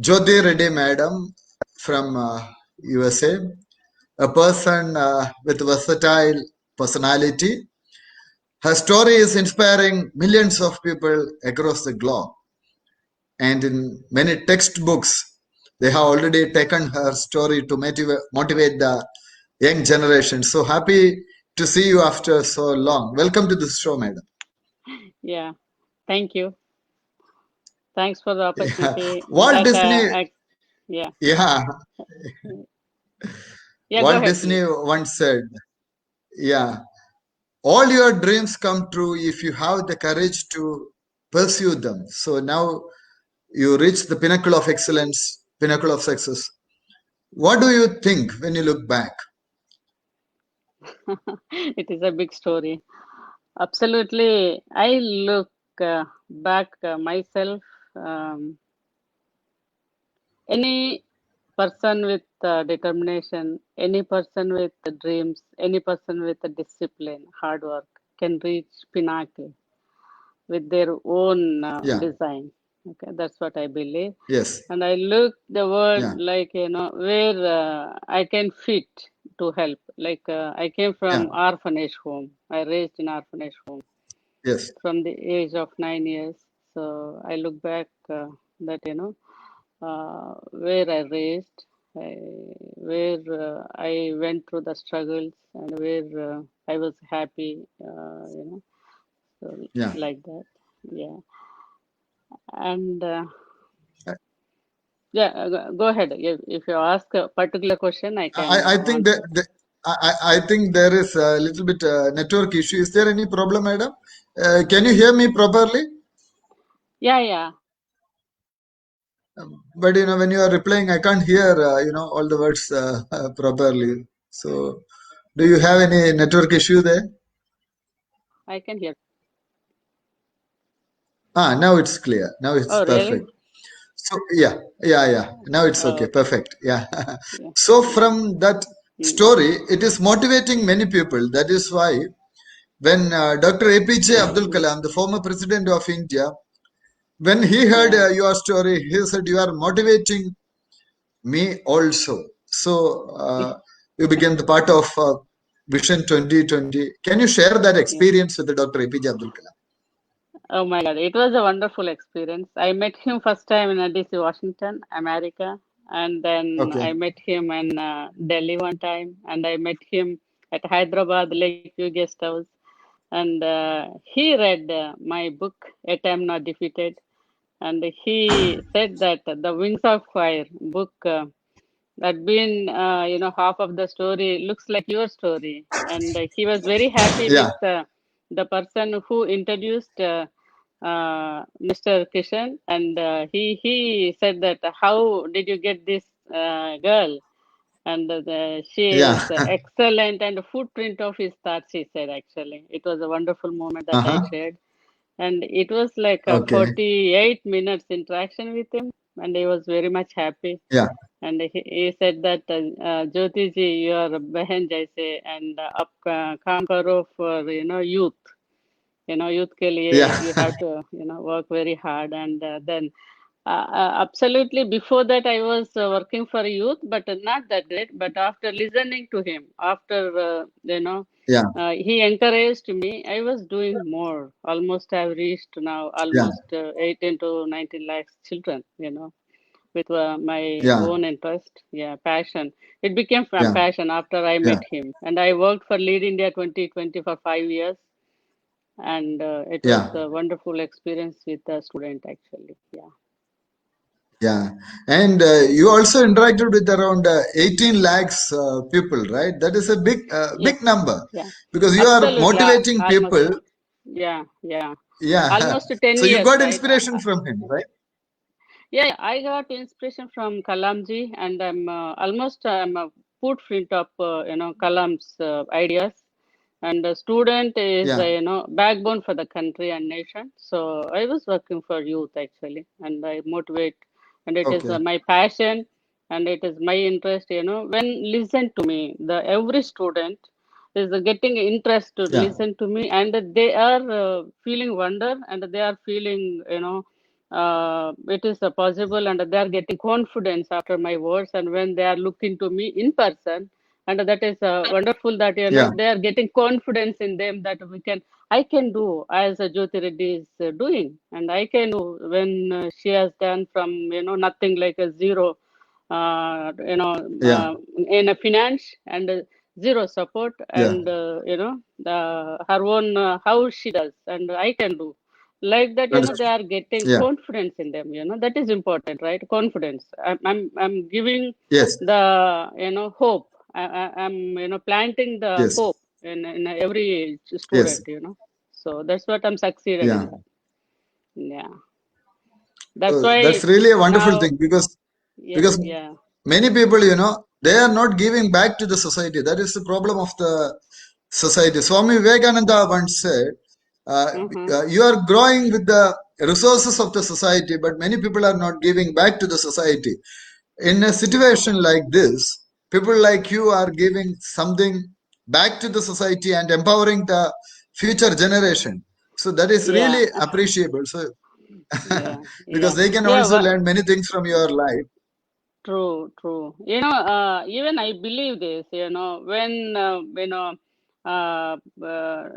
Jyoti Reddy Madam from USA, a person with versatile personality. Her story is inspiring millions of people across the globe. And in many textbooks, they have already taken her story to motivate the young generation. So happy to see you after so long. Welcome to this show, madam. Yeah, thank you. Thanks for the Yeah. opportunity. Walt That Disney, yeah, yeah, yeah. Go Walt ahead, Disney please. once said, yeah, all your dreams come true if you have the courage to pursue them. So now you reach the pinnacle of excellence, pinnacle of success. What do you think when you look back? It is a big story. Absolutely. I look back myself. Um, any person with determination, any person with dreams, any person with discipline, hard work can reach pinnacle with their own Yeah, design. Okay, that's what I believe. yes, And I look the world yeah, like, where I can fit to help. Like I came yeah, from orphanage home. I raised in orphanage home yes, from the age of 9 years. So I look back that, where I raised, where I went through the struggles and where I was happy, so yeah. like that. Yeah. And I, yeah, go ahead. If you ask a particular question, I can I think that answer. I think there is a little bit network issue. Is there any problem, madam? Can you hear me properly? Yeah, yeah. But when you are replying, I can't hear all the words properly. So, do you have any network issue there? I can hear. Ah, now it's clear. Now it's Oh, really? perfect. So yeah, yeah, yeah. Now it's Oh, okay. okay. Perfect. Yeah. Yeah, So yeah. from that Mm. story, it is motivating many people. That is why when Dr. APJ Abdul Mm. Kalam, the former president of India, when he heard Yeah. your story, he said, "You are motivating me also." So you became the part of Vision 2020. Can you share that Yeah. experience with the Dr. APJ Abdul Kalam? Oh my God, it was a wonderful experience. I met him first time in DC, Washington, America, and then Okay. I met him in Delhi one time, and I met him at Hyderabad Lakeview Guest House, and he read my book, Yet I Am Not Defeated, and he said that the Wings of Fire book that been half of the story looks like your story, and he was very happy with Yeah. the person who introduced Mr. Kishan, and he said that how did you get this girl, and she is Yeah. excellent and footprint of his thoughts, he said. Actually, it was a wonderful moment that I Uh-huh. shared, and it was like a Okay. 48 minutes interaction with him, and he was very much happy. Yeah. And he said that Jyoti ji, you are behan jaise, and up काम करो for youth. Youth के लिए Yeah. you have to work very hard, and then absolutely before that I was working for youth, but not that great. But after listening to him, after Yeah. he encouraged me, I was doing more. Almost I've reached now Yeah. almost 18 to 19 lakhs children. With my Yeah. own interest, yeah, passion. It became Yeah. passion after I Yeah. met him, and I worked for Lead India 2020 for 5 years, and it was Yeah. a wonderful experience with the student actually. Yeah, Yeah. And you also interacted with around 18 lakhs people, right? That is a yeah, big number yeah. because you are Absolutely, motivating almost. people. Yeah. Yeah. Almost 10 So you years, got right? inspiration from him, right? Yeah, I got inspiration from Kalamji, and I'm a footprint of Kalam's ideas. And the student is Yeah. backbone for the country and nation. So I was working for youth actually, and I motivate, and it is Okay. my passion, and it is my interest. When listen to me, the every student is getting interest to Yeah. listen to me, and they are feeling wonder, and they are feeling it is possible, and they are getting confidence after my words, and when they are looking to me in person, and that is wonderful that Yeah. they are getting confidence in them that I can do as Jyoti Reddy is doing, and I can do when she has done from nothing, like a zero, Yeah. in a finance, and zero support, Yeah. and her own house she does, and I can do like that. They are getting Yeah. confidence in them. That is important, right? Confidence. I'm giving Yes. the hope. I'm planting the Yes. hope in every Yes. student. So that's what I'm succeeded in Yeah. that. Yeah, that's why That's really a wonderful now. thing, because Yeah, because yeah. many people, they are not giving back to the society. That is the problem of the society. Swami Vivekananda once said, Mm-hmm. you are growing with the resources of the society, but many people are not giving back to the society. In a situation like this, people like you are giving something back to the society and empowering the future generation. So that is Yeah, really appreciable. So yeah, because yeah, they can yeah. also learn many things from your life. True, true. Even I believe this, when,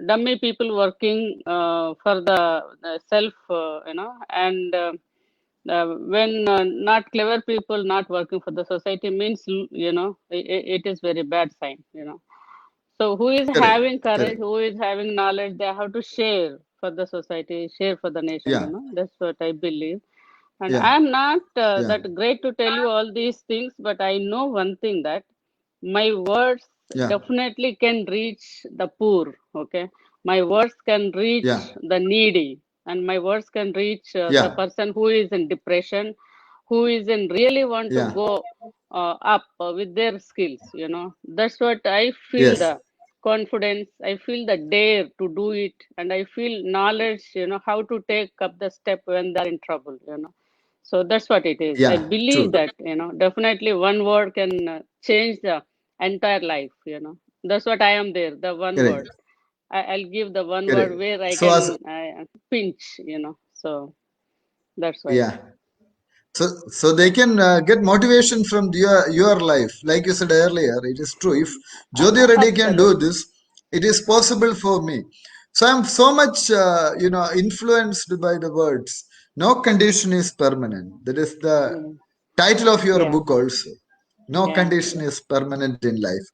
dummy people working for the self, and when not clever people not working for the society means, it is very bad sign, So who is Correct. having courage, Correct. who is having knowledge, they have to share for the society, share for the nation, Yeah. That's what I believe. And Yeah. I'm not Yeah. that great to tell you all these things, but I know one thing, that my words Yeah. definitely can reach the poor. Okay, my words can Yeah. reach the needy, and my words can reach the Yeah. person who is in depression, who is in really want to Yeah. go up with their skills. That's what I feel, Yes. the confidence. I feel the dare to do it, and I feel knowledge. How to take up the step when they're in trouble. So that's what it is. I Yeah. believe True. that, definitely one word can change the entire life, That's what I am there, the one word. Correct. I'll give the one word Correct. where I So as can pinch, So that's why. yeah. So they can get motivation from your life. Like you said earlier, it is true. If Jyoti Reddy can do Absolutely. this, it is possible for me. So I'm so much influenced by the words. No condition is permanent. That is the Yeah. title of your Yeah. book also. No Yeah. condition is permanent in life.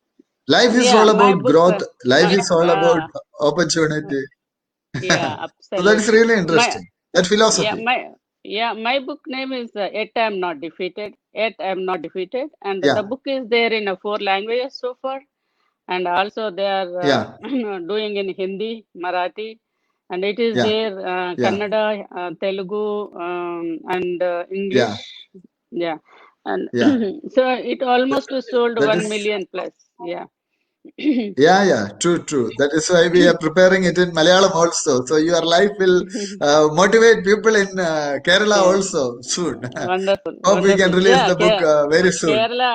Life is Yeah. all My about book, growth. Life is all about uh, opportunity. yeah, So that is absolutely. really My interesting. That yeah, philosophy. my book name is Yet I Am Not Defeated. Yet I Am Not Defeated, and the Yeah. book is there in 4 languages so far, and also they are Yeah. doing in Hindi, Marathi, and it is Yeah. there Yeah. Kannada, Telugu, and Yeah. English. Yeah, and Yeah. so it almost sold That 1 is, million plus. Yeah. yeah, yeah, true, true. That is why we are preparing it in Malayalam also. So your life will motivate people in Kerala Yeah. also soon. Wonderful, Hope we can wonderful. release Yeah, the book very soon. Kerala,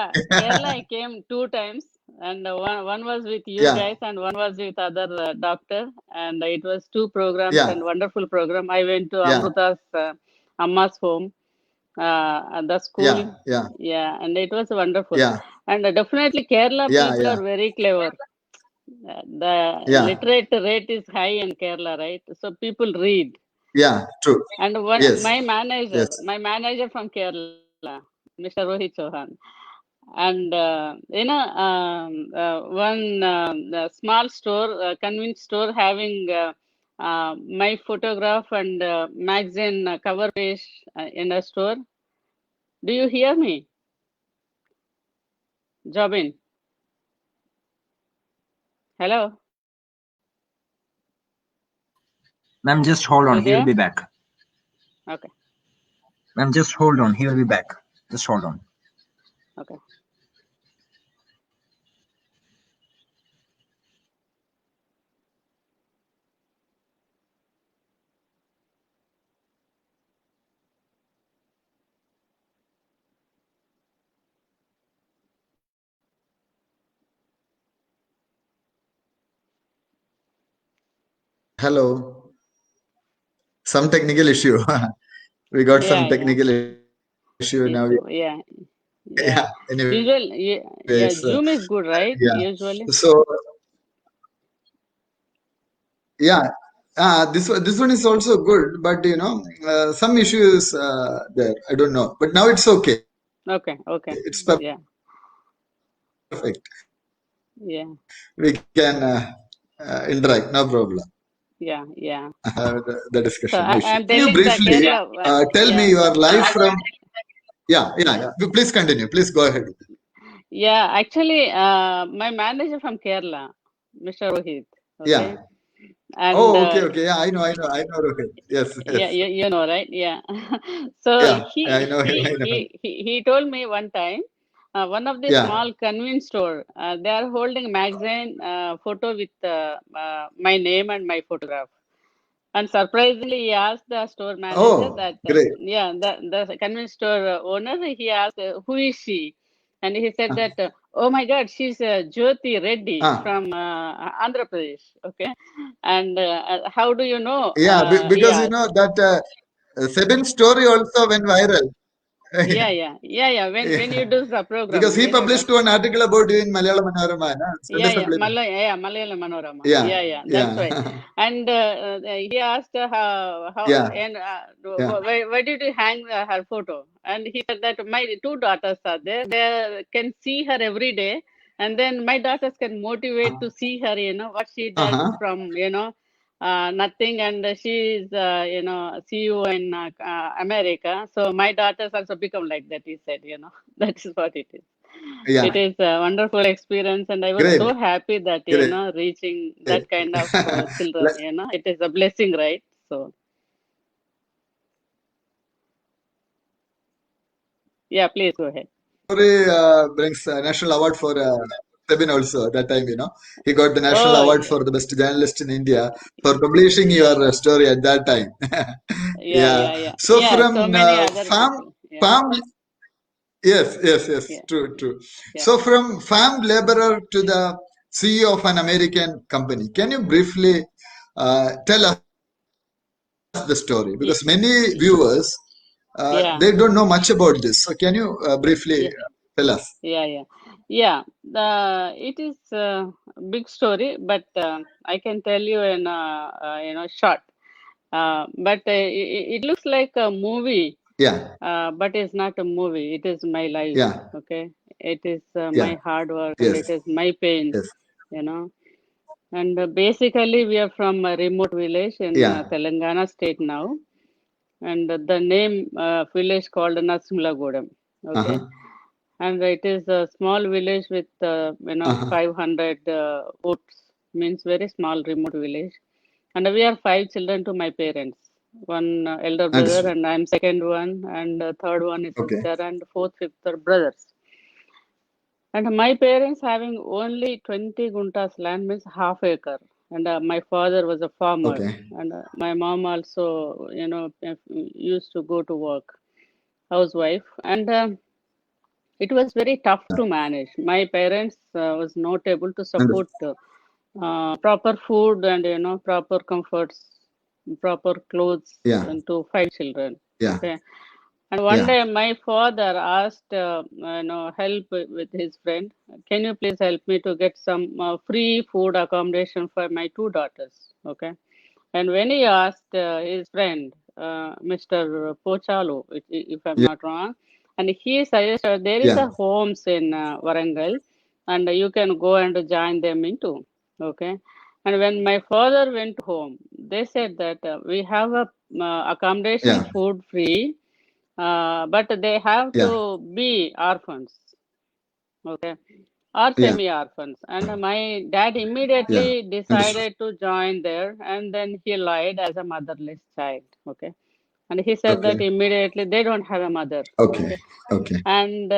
I came 2 times, and one was with you Yeah, guys, and one was with other doctor, and it was 2 programs yeah, and wonderful program. I went to yeah, Amruta's Amma's home, at the school, yeah, yeah, yeah, and it was wonderful. yeah, And definitely Kerala yeah, people yeah, are very clever. The yeah, literate rate is high in Kerala, right? So people read. yeah, true. And Yes, yes. my manager from Kerala, Mr. Rohit Chauhan, and one small store, convenience store having my photograph and magazine cover page in a store. Do you hear me, Jobin? Hello, Ma'am, just hold on. you He will there? be back. Okay, Ma'am, just hold on. He will be back. Just hold on. okay. Hello. Some technical issue. We got Yeah, some yeah. technical issue now. Issue. Yeah, yeah. Yeah. Anyways, Usually, yeah, Zoom is good, right? yeah. Usually. So yeah, this one is also good, but some issues there. I don't know, but now it's okay. Okay, okay. It's Yeah, perfect. yeah, We can interact, no problem. yeah, yeah. The So discussion, no issue. I'm Can you telling the briefly Kerala. tell me Yeah, your life from? Yeah. Please continue. Please go ahead. yeah. Actually, my manager from Kerala, Mr. Rohit. Okay, Yeah. and Oh, okay. Yeah, I know, Rohit. Yes, yeah, yes. you know, right? Yeah. So Yeah, I know him. I know him. he told me one time, one of the Yeah. small convenience store, they are holding magazine photo with my name and my photograph. And surprisingly, he asked the store manager Oh, that, great. yeah, the convenience store owner, he asked, who is she? And he said that, oh my God, she's Jyoti Reddy Ah, from Andhra Pradesh. Okay. And how do you know? yeah, He because asked. that Sebin story also went viral. Yeah. When you Yeah. do the program, Because he when you do. published one article about you in Malayalam Manorama, Sunday Yeah, Supplement. Malayalam Manorama. Yeah, Yeah, that's right. yeah, And he asked how yeah, and yeah. where did you hang her photo? And he said that my two daughters are there. They can see her every day, and then my daughters can motivate to see her. You know what she does Uh-huh. from nothing, and she is CEO in America. So my daughters also become like that. He said, that is what it is. It Yeah, is a wonderful experience, and I was so great, happy that great. reaching that kind of children. Like, It is a blessing, right? So yeah, please go ahead. story brings a national award for Sebin also that time, He got the national Oh, award for the best journalist in India for publishing yeah, your story at that time. yeah, Yeah. yeah, yeah, So yeah. So from many other farm, people. Yeah, farm, yes, yeah, true. yeah, So from farm laborer to the CEO of an American company, can you briefly tell us the story? yeah, Because many viewers, yeah, they don't know much about this. So can you briefly yeah, tell us? yeah. Yeah. It is a big story, but I can tell you in short. But it looks like a movie. Yeah, But it's not a movie. It is my life. yeah, Okay. It is yeah, my hard work, and yes, it is my pains, yes, you know. And basically, we are from a remote village in yeah, Telangana state now. And the name village called Nasimulagudem. Okay. uh-huh, And it is a small village with, uh-huh. 500 votes, means very small remote village. And we are five children to my parents. One elder brother, Understood. and I'm second one, and third one is Okay, sister, and fourth, fifth are brothers. And my parents having only 20 guntas land, means half acre. And my father was a farmer, okay, and my mom also, used to go to work, housewife. And it was very tough to manage. My parents was not able to support understood. proper food and proper comforts, proper clothes, Yeah, and to five children. yeah, Okay, and one yeah, day my father asked help with his friend. Can you please help me to get some free food accommodation for my two daughters? Okay, and when he asked his friend, Mr. Pochalu, if I'm yeah, not wrong, and he suggested there is yeah. a homes in Warangal, and you can go and join them into. Okay, and when my father went home, they said that we have a accommodation, Yeah, food free, but they have yeah, to be orphans. Okay, or yeah, semi-orphans. And my dad yeah. immediately Understood. decided to join there, and then he lied as a motherless child. Okay, and he said that Okay, immediately they don't have a mother. okay, Okay, okay, and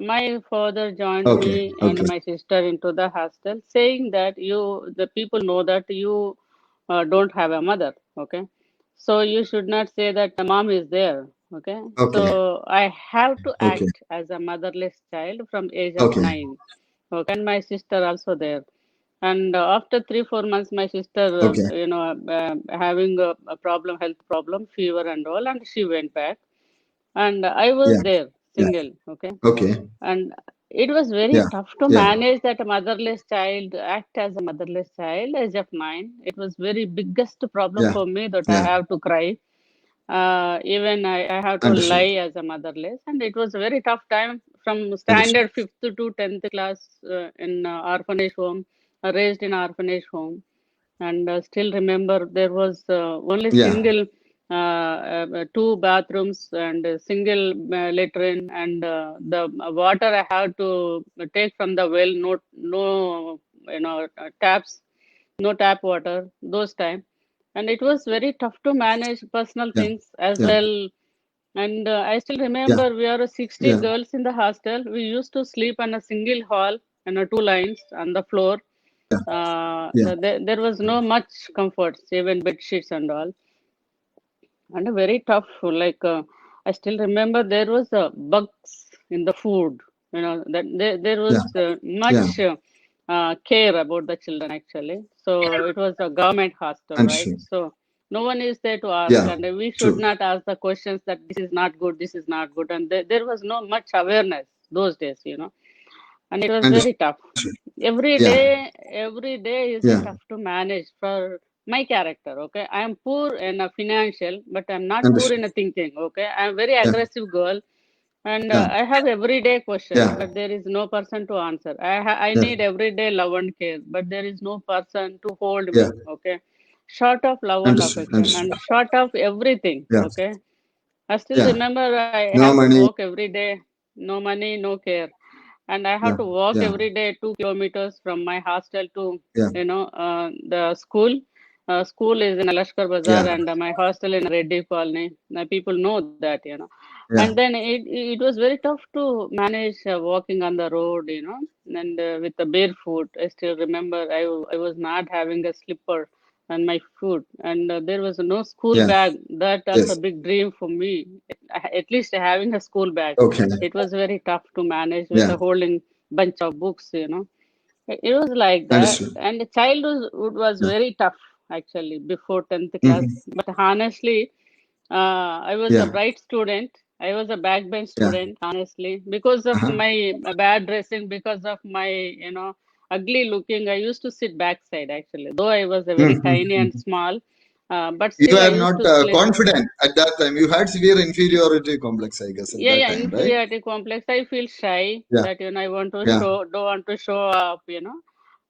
my father joined okay, me and okay, my sister into the hostel, saying that the people know that you don't have a mother. Okay, so you should not say that the mom is there. Okay, okay, so I have to okay, act as a motherless child from age of okay, 9. Okay, and my sister also there. And after 3-4 months, my sister, Okay. having a problem, health problem, fever and all, and she went back. And I was Yeah. there, Yeah. single, okay? Okay. And it was very Yeah. tough to Yeah. manage that motherless child, act as a motherless child, age of 9. It was very biggest problem Yeah. for me that I Yeah. have to cry. Even I have to Understood. lie as a motherless, and it was a very tough time from Understood. standard 5th to 10th class in orphanage home, raised in orphanage home, and still remember there was only Yeah. single 2 bathrooms and a single latrine, and the water I have to take from the well, no taps, no tap water those time. And it was very tough to manage personal Yeah. things as Yeah. well. And I still Yeah. remember we are 60 Yeah. girls in the hostel. We used to sleep on a single hall and 2 lines on the floor. Yeah. There was no much comforts, even bed sheets and all, and very tough. Like I still remember there was bugs in the food. That there was Yeah. much Yeah. care about the children actually. So it was a government hostel, right? Understood. So no one is there to ask, Yeah. and we should True. not ask the questions that this is not good, this is not good, and there was no much awareness those days. And it was very Understood. tough. Every Yeah. day is Yeah. tough to manage for my character. Okay, I am poor in a financial, but I'm not poor in Understood. a thinking. Okay, I'm very Yeah. aggressive girl, and Yeah. I have everyday question, Yeah. but there is no person to answer. I Yeah. need everyday love and care, but there is no person to hold Yeah. me. Okay, short of love and Understood. affection, Understood. and short of everything. Yeah. Okay, I still Yeah. remember I No have to money. walk every day, no money, no care, and I have Yeah. to walk Yeah. every day 2 kilometers from my hostel to Yeah. the school. School is in Lashkar Bazaar, Yeah. and my hostel in Reddy Colony. Now people know that. Yeah. And then it was very tough to manage walking on the road, and with the barefoot. I still remember I was not having a slipper and my food, and there was no school Yeah. bag. That also Yes. a big dream for me, at least having a school bag. Okay. It was very tough to manage with Yeah. the holding bunch of books. It was like that, Understood. and the childhood was Yeah. very tough actually before 10th class. Hmm. But honestly, I was a Yeah. bright student. I was a backbench Yeah. student, honestly, because of Uh-huh. my bad dressing, because of my, ugly looking. I used to sit backside actually, though I was a very tiny and Mm-hmm. small, but You still I are used not to sleep. confident at that time. You had severe inferiority complex, I guess, at Yeah, that yeah, time, right? inferiority complex. I feel shy Yeah. that I want to Yeah. don't want to show up.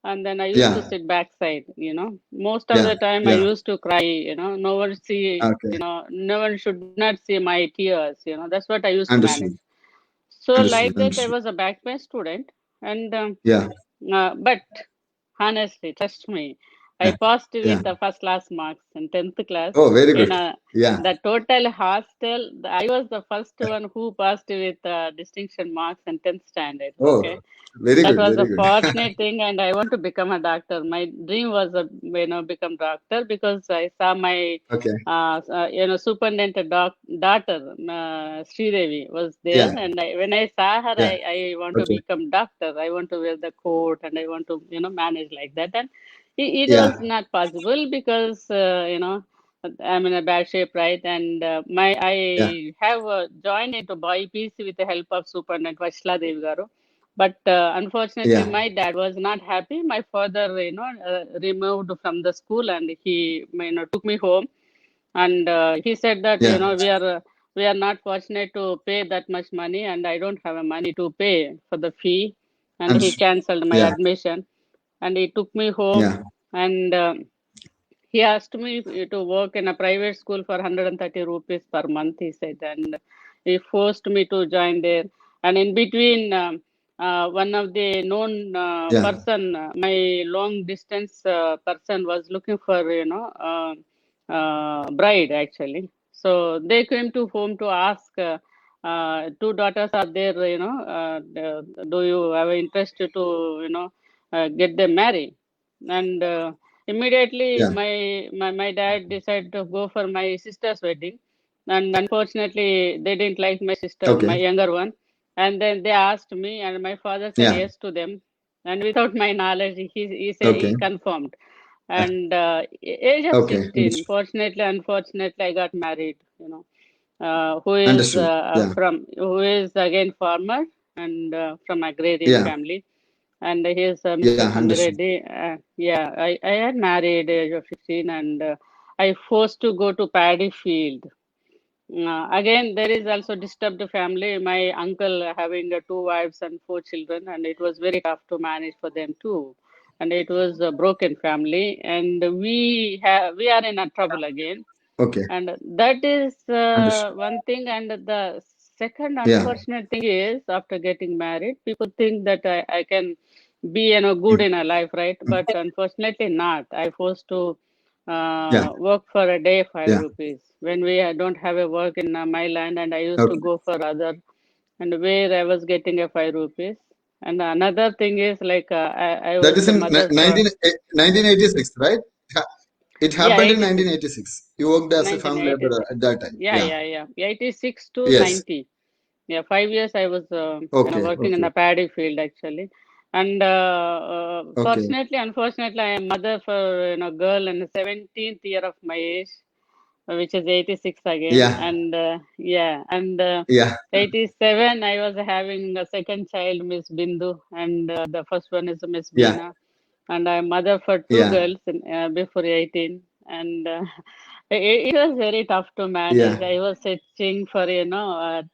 And then I used to Yeah. sit backside. Most of Yeah. the time I Yeah. used to cry. No one see, Okay. no one should not see my tears. That's what I used to manage. Understood. So like Understood. that, I Understood. was a backbench student, and Yeah. but honestly, trust me, I Yeah. passed Yeah. with the first class marks in 10th class. Oh, very In good. Yeah. the total hostel, I was the first one who passed with distinction marks in 10th standard. Oh, Okay, very that good. was Very a good. fortunate thing, and I want to become a doctor. My dream was become doctor, because I saw my Okay. superintendent daughter, Sridevi was there, Yeah. and when I saw her, Yeah. I want to Okay. become doctor. I want to wear the coat, and I want to manage like that. And it Yeah. was not possible because I'm in a bad shape, right? And Yeah. I have joined into BIPC with the help of Superintendent Vashla Devi Garu. But unfortunately, Yeah. my dad was not happy. My father, removed from the school, and he, took me home. And he said that, Yeah. we are not fortunate to pay that much money, and I don't have a money to pay for the fee. And he Understood. cancelled my Yeah. admission, and he took me home, Yeah. and he asked me to work in a private school for 130 rupees per month, he said, and he forced me to join there. And in between, one of the known Yeah. person, my long distance person, was looking for, bride actually. So they came to home to ask, 2 daughters are there, do you have interest to, get them married? And immediately, Yeah. my dad decided to go for my sister's wedding, and unfortunately, they didn't like my sister, my Okay. younger one. And then they asked me, and my father said Yeah. yes to them. and without my knowledge, he said Okay. he confirmed. And age of Okay. 16, unfortunately, I got married. Who Understood. Yeah. who is again farmer and from agrarian Yeah. family, and he is Yeah. Mr. Understood. Samireddy. Yeah, I had married age of 16, and I forced to go to paddy field. Again, there is also disturbed family. My uncle having two wives and four children, and it was very tough to manage for them too. And it was a broken family, and we are in a trouble again. Okay. And that is Understood. one thing. And the second Yeah. unfortunate thing is, after getting married, people think that I can be good Mm. in a life, right? Mm. But unfortunately not. I forced to Yeah. work for a day 5 Yeah. rupees when we don't have a work in my land, and I used to Okay. go for other, and where I was getting a 5 rupees. And another thing is like I That was is the in mother for 1986, right? Ha- It yeah happened in 86 1986. You worked as a farm laborer 1986. at that time. Yeah, Yeah. yeah, yeah. 86 to Yes. 90. Yeah, 5 years I was Okay. working in Okay. the paddy field actually. And Okay. unfortunately, I am mother for girl in the 17th year of my age, which is 86 again. Yeah. And yeah, and Yeah. 87 I was having a second child, Miss Bindu, and the first one is Miss Yeah. Beena. And I'm mother for two Yeah. girls before 18. And it was very tough to Yeah. manage. I was searching for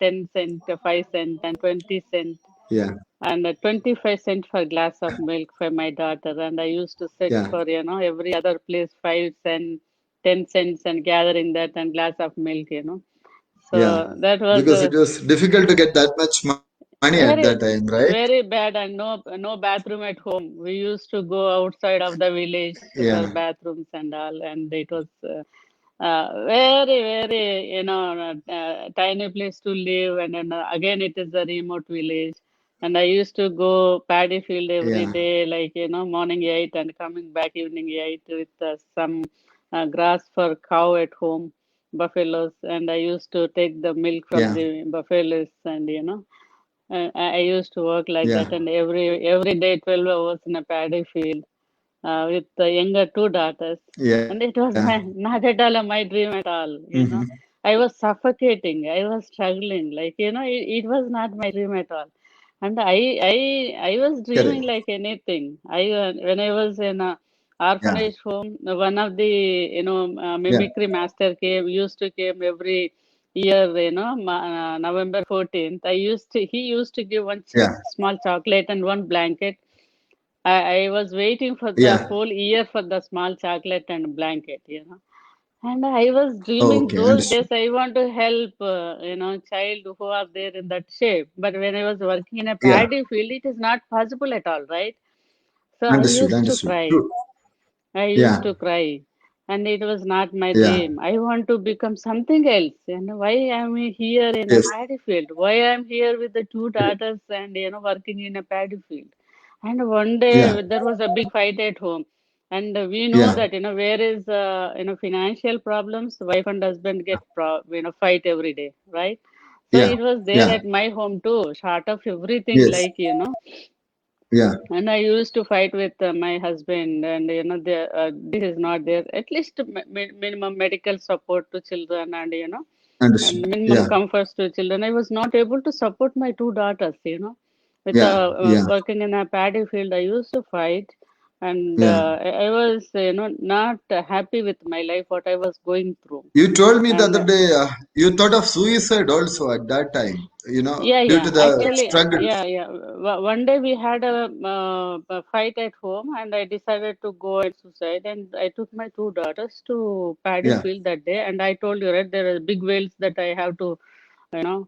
10 cent, 5 cent, and 20 cent, Yeah. and 25 cent for glass of milk for my daughter. And I used to search Yeah. for every other place 5 cent, 10 cents, and gathering that and glass of milk. Yeah. So that was Because it was difficult to get that much money at very that time, right? very bad, and no bathroom at home. We used to go outside of the village for Yeah. bathrooms and all, and it was very very tiny place to live. And then again it is a remote village, and I used to go paddy field every Yeah. day, like morning 8 and coming back evening 8 with some grass for cow at home, buffaloes. And I used to take the milk from Yeah. the buffaloes, and I used to work like Yeah. that, and every day 12 hours in a paddy field with the younger two daughters. Yeah. And it was not at all my dream at all. Mm-hmm. I was suffocating. I was struggling. Like, it was not my dream at all. And I was dreaming Correct. like anything. When I was in a Yeah. orphanage home, one of the, Yeah. mimicry master used to came every year, November 14th. He used to give one Yeah. small chocolate and one blanket. I was waiting for the Yeah. whole year for the small chocolate and blanket. And I was dreaming Okay. those days Understood. I want to help, child who are there in that shape. But when I was working in a Yeah. paddy field, it is not possible at all, right? So I Understood. used to Understood. cry. True. I used Yeah. to cry. And it was not my Yeah. dream. I want to become something else. Why am I here in a Yes. paddy field? Why I'm here with the two daughters and working in a paddy field? And one Yeah. day there was a big fight at home. And we know Yeah. that where is financial problems, wife and husband get fight every day, right? So Yeah. it was there Yeah. at my home too, short of everything, Yes. like Yeah. and I used to fight with my husband, and this is not there. At least minimum medical support to children, and Understood. minimum Yeah. comforts to children. I was not able to support my two daughters. With Yeah. Yeah. working in a paddy field, I used to fight, and Yeah. I was, not happy with my life, what I was going through, You told me the and other day you thought of suicide also at that time, yeah, due to yeah. the Actually, struggles. yeah, yeah. One day we had a fight at home, and I decided to go and suicide. And I took my two daughters to paddy Yeah. field that day. And I told you, right, there are big wells that I have to, you know,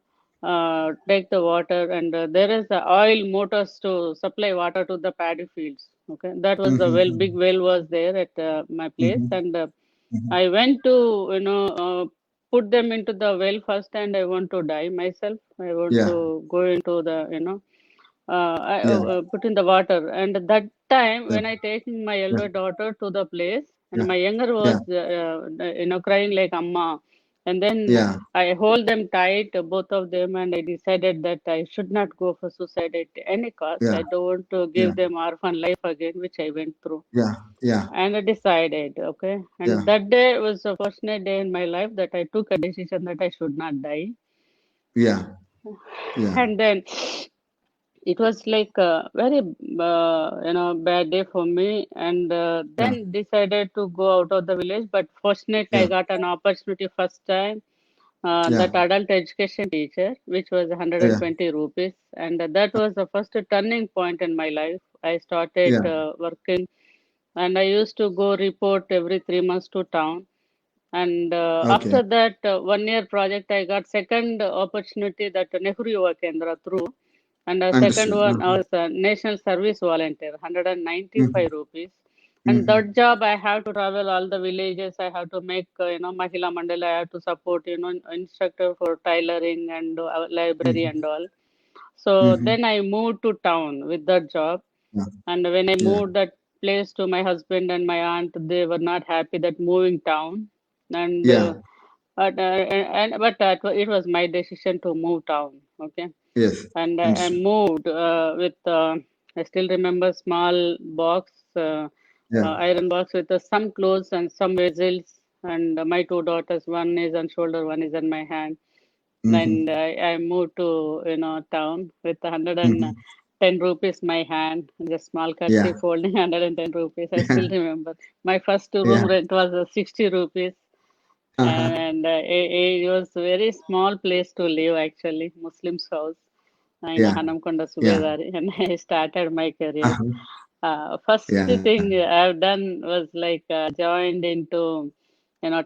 take the water. And there is oil motors to supply water to the paddy fields. Okay, that was the well. Big Mm-hmm. well was there at my place, Mm-hmm. and Mm-hmm. I went to, put them into the well first, and I want to die myself. I want Yeah. to go into the, Yeah. put in the water. And that time, Yeah. when I taking my Yeah. elder daughter to the place, and Yeah. my younger Yeah. was, crying like Amma. And then Yeah. I hold them tight, both of them, and I decided that I should not go for suicide at any cost. Yeah. I don't want to Yeah. give them orphan life again, which I went through. Yeah. Yeah. And I decided, okay. And Yeah. that day was a fortunate day in my life that I took a decision that I should not die. Yeah. Yeah. And then it was like a very bad day for me, and then decided to go out of the village. But fortunately, I Yeah. got an opportunity first time. Yeah. That adult education teacher, which was Yeah. 120 rupees, and that was the first turning point in my life. I started Yeah. working, and I used to go report every 3 months to town. And Okay. after that 1 year project, I got second opportunity that Nehru Yuva Kendra through. And the second Understood. one Okay. was National Service Volunteer, 195 Mhm. rupees. And Mhm. that job, I have to travel all the villages. I have to make, Mahila Mandala. I have to support, instructor for tailoring and library Mhm. and all. So Mhm. then I moved to town with that job. Yeah. And when I Yeah. moved that place to my husband and my aunt, they were not happy that moving town. And Yeah. it was my decision to move town. Okay. Yes. And I Understood. moved with I still remember small box, Yeah. iron box with some clothes and some vessels, and my two daughters, one is on shoulder, one is on my hand. Mhm. And I moved to town with Mhm. 110 rupees my hand, just small Yeah. curtsy folding 110 rupees. I still remember my first room Yeah. rent was 60 rupees. Uh-huh. And it was a very small place to live, actually, Muslim's house in Yeah. Hanamkonda Yeah. Subedari, and I started my career. Uh-huh. First Yeah. thing I've done was like joined into,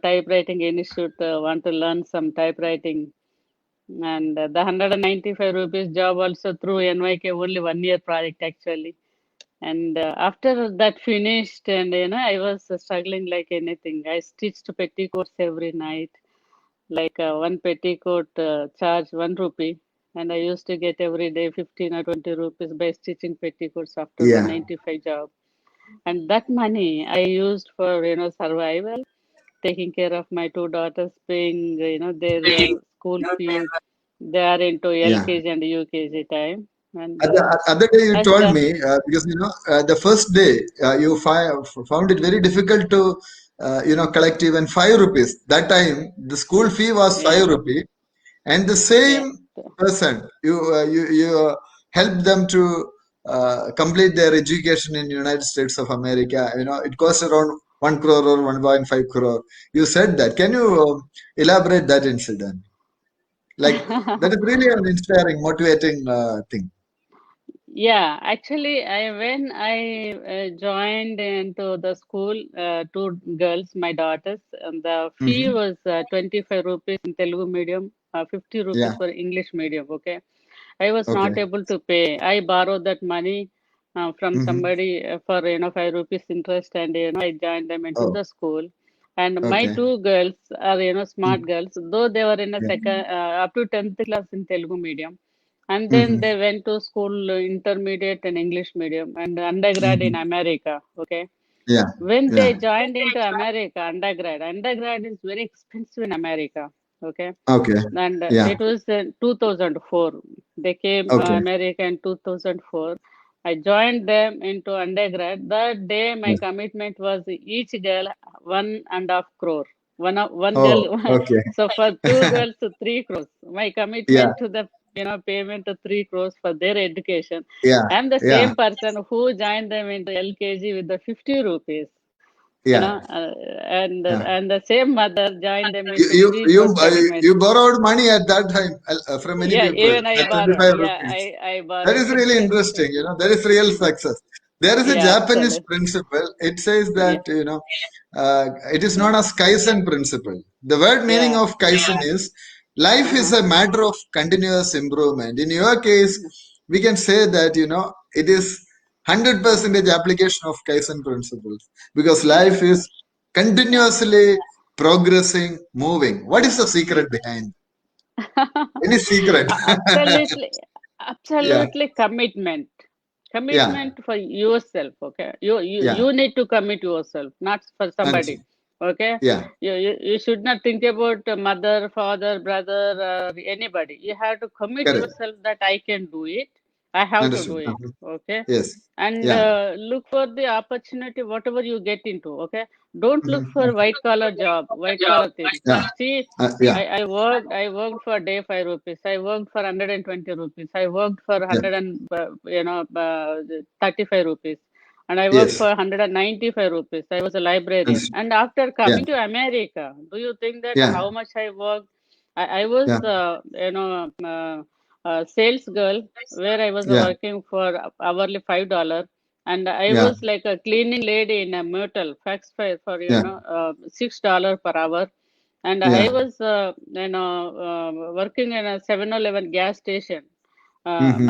typewriting institute. Want to learn some typewriting, and the 195 rupees job also through NYK, only 1 year project actually. And after that finished, and I was struggling like anything. I stitched petticoats every night, like one petticoat charge 1 rupee, and I used to get every day 15 or 20 rupees by stitching petticoats after Yeah. 195 job. And that money I used for survival, taking care of my two daughters, paying their school fee. They are into Yeah. LKG and UKG time, and Other day you I told start. me because the first day you found it very difficult to collect even 5 rupees. That time the school fee was Yeah, 5 rupee, and the yeah, same person you help them to complete their education in United States of America. It costs around 1 crore or 1.5 crore. You said that. Can you elaborate that incident? Like that is really an inspiring, motivating thing. Yeah, actually, I joined into the school, two girls, my daughters, and the fee Hmm. was 25 rupees in Telugu medium, 50 rupees Yeah. for English medium. Okay, I was not Okay. able to pay. I borrowed that money from Hmm. somebody for 5 rupees interest, and I joined them into Oh. the school. And my Okay. two girls are smart Mm. girls, though they were in a Yeah. second up to 10th class in Telugu medium, and then Hmm. they went to school, intermediate and English medium, and undergrad in Hmm. America. Okay. Yeah. When they Yeah. joined into America, undergrad is very expensive in America. Okay. Okay. And Yeah. it was in 2004. They came Okay. America in 2004. I joined them into undergrad. That day, my Yeah. commitment was each girl 1.5 crore. One Oh. girl. Okay. So for two girls, 3 crores. My Yeah. commitment to the payment of 3 crores for their education. Yeah. I'm the Yeah. same person who joined them into LKG with the 50 rupees. You Yeah. know, and Yeah. and the same mother joined them You into you three you, crores uh, commitment. you borrowed money at that time from many Yeah, people even I at borrowed. 25 Yeah, rupees. I That borrowed is really actually. interesting. That is real success. There is a Yeah, Japanese absolutely. principle. It says Yeah, that, it is known as Kaizen principle. The word meaning yeah. of Kaizen is life is Uh-huh. a matter of continuous improvement. In your case, we can say that, it is 100% application of Kaizen principles because Yeah. life is continuously progressing, moving. What is the secret behind? Any secret? Absolutely, Yeah, absolutely commitment. yeah, Commitment for yourself. Okay, you yeah. need to commit yourself, not for somebody. Understood. Okay, Yeah. you should not think about mother, father, brother, anybody. You have to commit Correct. yourself that I can do it. I have to do Understood. it. Okay, Yes. and Yeah. look for the opportunity, whatever you get into. Okay, don't look Mhm. for white collar job, white collar thing. Yeah. See, Yeah. I worked for day 5 rupees. I worked for 120 rupees. I worked for Yeah. 100 and 35 rupees. And I worked Yes. for 195 rupees. I was a librarian. Understood. And after Yeah. coming to America, do you think that Yeah. how much I worked? I was, Yeah. sales girl where I was Yeah. working for hourly $5, and I Yeah. was like a cleaning lady in a motel, fax for Yeah. $6 per hour, and I Yeah. was working in a 7-Eleven gas station, Mhm.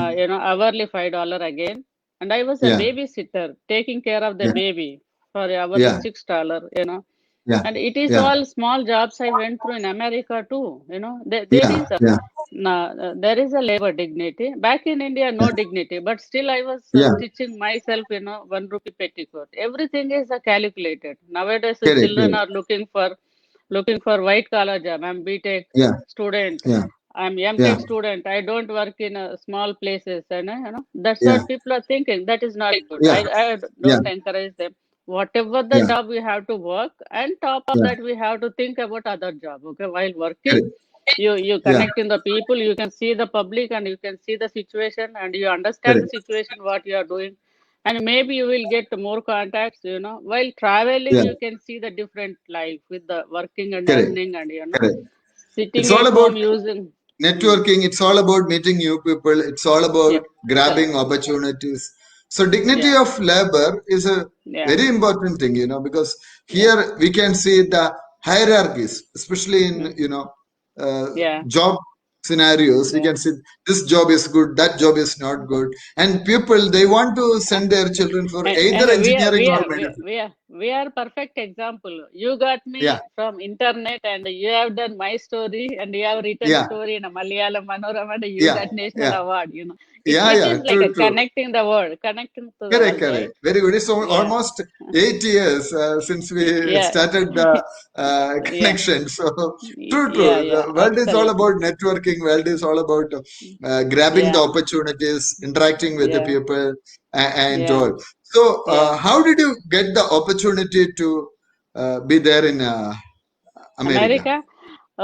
hourly $5 again, and I was a Yeah. babysitter taking care of the Yeah. baby for hourly Yeah. $6. Yeah. And it is Yeah. all small jobs I went through in America too. There Yeah. is a Yeah. there is a labor dignity. Back in India, no dignity, but still I was Yeah. stitching myself, 1 rupee petticoat. Everything is calculated. Nowadays, the Correct. children Correct. are looking for white collar job. I'm BTech Yeah. student. Yeah. I'm Yeah. MTech student. I don't work in small places, and that's Yeah. what people are thinking. That is not good. Yeah. I Yeah. don't encourage them. Whatever the Yeah. job we have to work, and top of Yeah. that we have to think about other job. Okay, while working, Correct. you Yeah. connect in the people, you can see the public, and you can see the situation, and you understand the Correct. situation what you are doing, and maybe you will get more contacts. While traveling, Yeah. you can see the different life with the working and Correct. earning, and Correct. It's sitting all at about home using. networking. It's all about meeting new people. It's all about Yep, correct. grabbing opportunities. So dignity Yeah, of labor is a yeah. very important thing, because Yeah. here we can see the hierarchies, especially in, Mm. uh, Yeah. job scenarios. We Yeah. can see this job is good, that job is not good. And people, they want to send their children for either And we are engineering we or are we are medicine. we are we are perfect example. You got Yeah. me from internet, and you have done my story, and you have written Yeah. story in a Malayalam Manorama, and you Yeah. got national Yeah. award. It Yeah. it Yeah. is like a True. True. connecting the world, connecting to the Correct, world, right? correct. Very good. It's Yeah. almost 8 years since we Yeah. started the Yeah. connection. So, true, Yeah. true. Yeah. The world is all Absolutely. about networking. World is all about grabbing the Yeah. opportunities, interacting with the Yeah. people, and Yeah. all. So, Yeah. how did you get the opportunity to be there in America? America?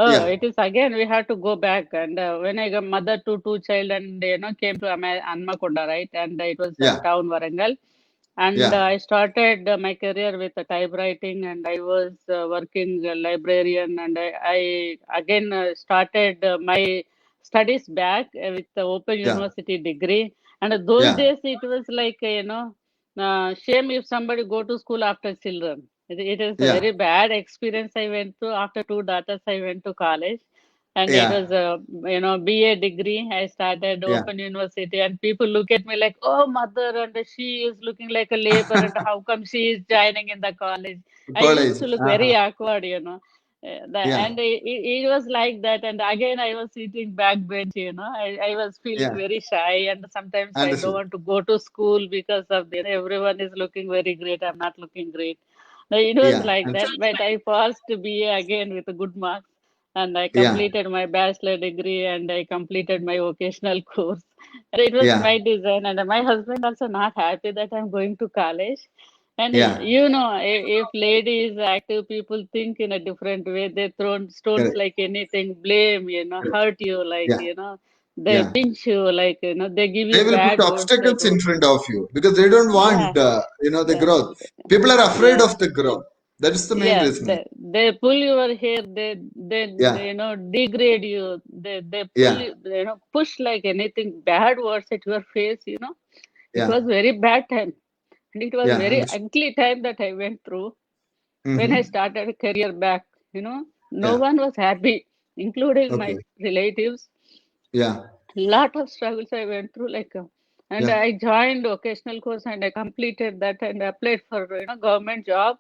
Oh, Yeah, it is again. We have to go back. And when I got mother to two child, and came to Anmakonda, right? And it was a yeah, town Varangal. And yeah, I started my career with typewriting, and I was working librarian, and I again started my studies back with the Open yeah, University degree. And those yeah, days it was like shame if somebody go to school after children. It is a yeah, very bad experience I went through. After two daughters, I went to college, and it yeah, was a BA degree. I started yeah. Open University, and people look at me like, "Oh, mother, and she is looking like a labor, and how come she is joining in the college?" I used College. to look Uh-huh. very awkward. Yeah, And it was like that. And again, I was sitting backbench. I was feeling yeah. very shy, and sometimes I don't Understood. want to go to school because of everyone is looking very great. I'm not looking great. It was Yeah, like that, understood. but I passed BA again with a good marks, and I Yeah, completed my bachelor degree, and I completed my vocational course. And it was yeah, my design, and my husband also not happy that I'm going to college. And yeah. if lady is active, people think in a different way. They throw stones Correct. like anything, blame, Correct. hurt you, like, Yeah, they yeah. pinch you, like, they give They you will put bad words at obstacles in work. front of you because they don't Yeah, want, the yeah, growth. People are afraid yeah. of the growth. That is the main Yeah, reason. they pull your hair, they Yeah, degrade you, they pull yeah, you, push like anything, bad words at your face. It yeah, was very bad time, and it was yeah. very Understood. ugly time that I went through when I Mm-hmm. started career back. No Yeah. one was happy, including my Okay. relatives. Yeah. Lot of struggles I went through, like, and Yeah. I joined occasional course, and I completed that, and applied for government job,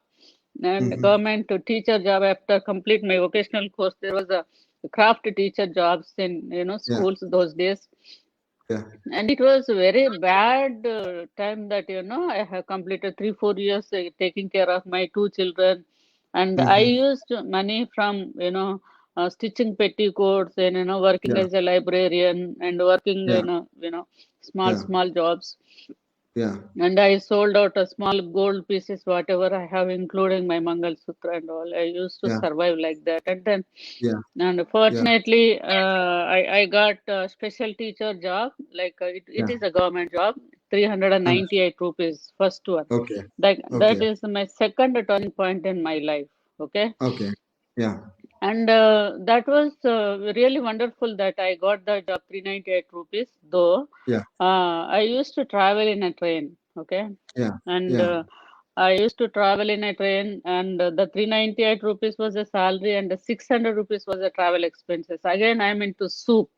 and Mm-hmm. government to teacher job. After complete my vocational course, there was a craft teacher jobs in Yeah. schools those days. Yeah. And it was a very bad time that I have completed 3-4 years taking care of my two children, And I used money from, stitching petticoats and, working Yeah. as a librarian and working Yeah. in, small jobs. Yeah. And I sold out a small gold pieces, whatever I have, including my Mangal Sutra and all. I used to Yeah. survive like that. And then, Yeah. and fortunately, I got a special teacher job. Like it Yeah. is a government job, 398 rupees, first one. Okay. That Okay. is my second turning point in my life. Okay. Okay. Yeah. And that was really wonderful that I got the job, 398 rupees, though Yeah. I used to travel in a train, okay? Yeah. And Yeah. I used to travel in a train, and the 398 rupees was a salary, and the 600 rupees was a travel expenses. Again, I'm into soup.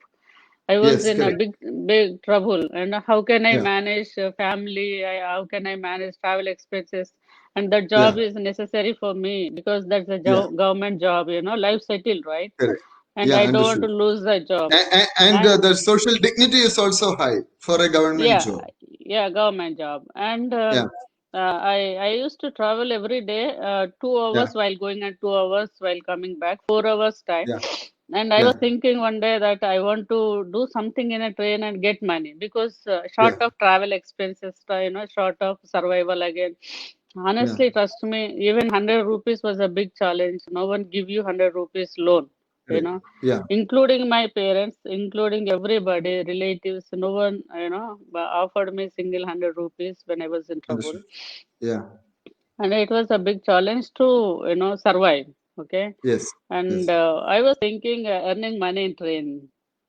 I was Yes. in a Correct. big trouble. And how can I Yeah. manage family? How can I manage travel expenses? And that Yeah. job is necessary for me because that's a Yeah. government job, life settled, right? Correct. And Yeah. I don't want Understood. to lose the job. And And the social dignity is also high for a government yeah, job. government job. And Yeah. I used to travel every day, 2 hours Yeah. while going and 2 hours while coming back, 4 hours time. Yeah. And I was Yeah. thinking one day that I want to do something in a train and get money because Yeah. short of travel expenses, short of survival again. Yeah. Honestly, trust me, even 100 rupees was a big challenge. No one give you 100 rupees loan, Correct. Yeah. including my parents, including everybody, relatives. No one, offered me single 100 rupees when I was in trouble. Understood. Yeah. And it was a big challenge to, survive. Okay. Yes. And Yes. I was thinking earning money in train.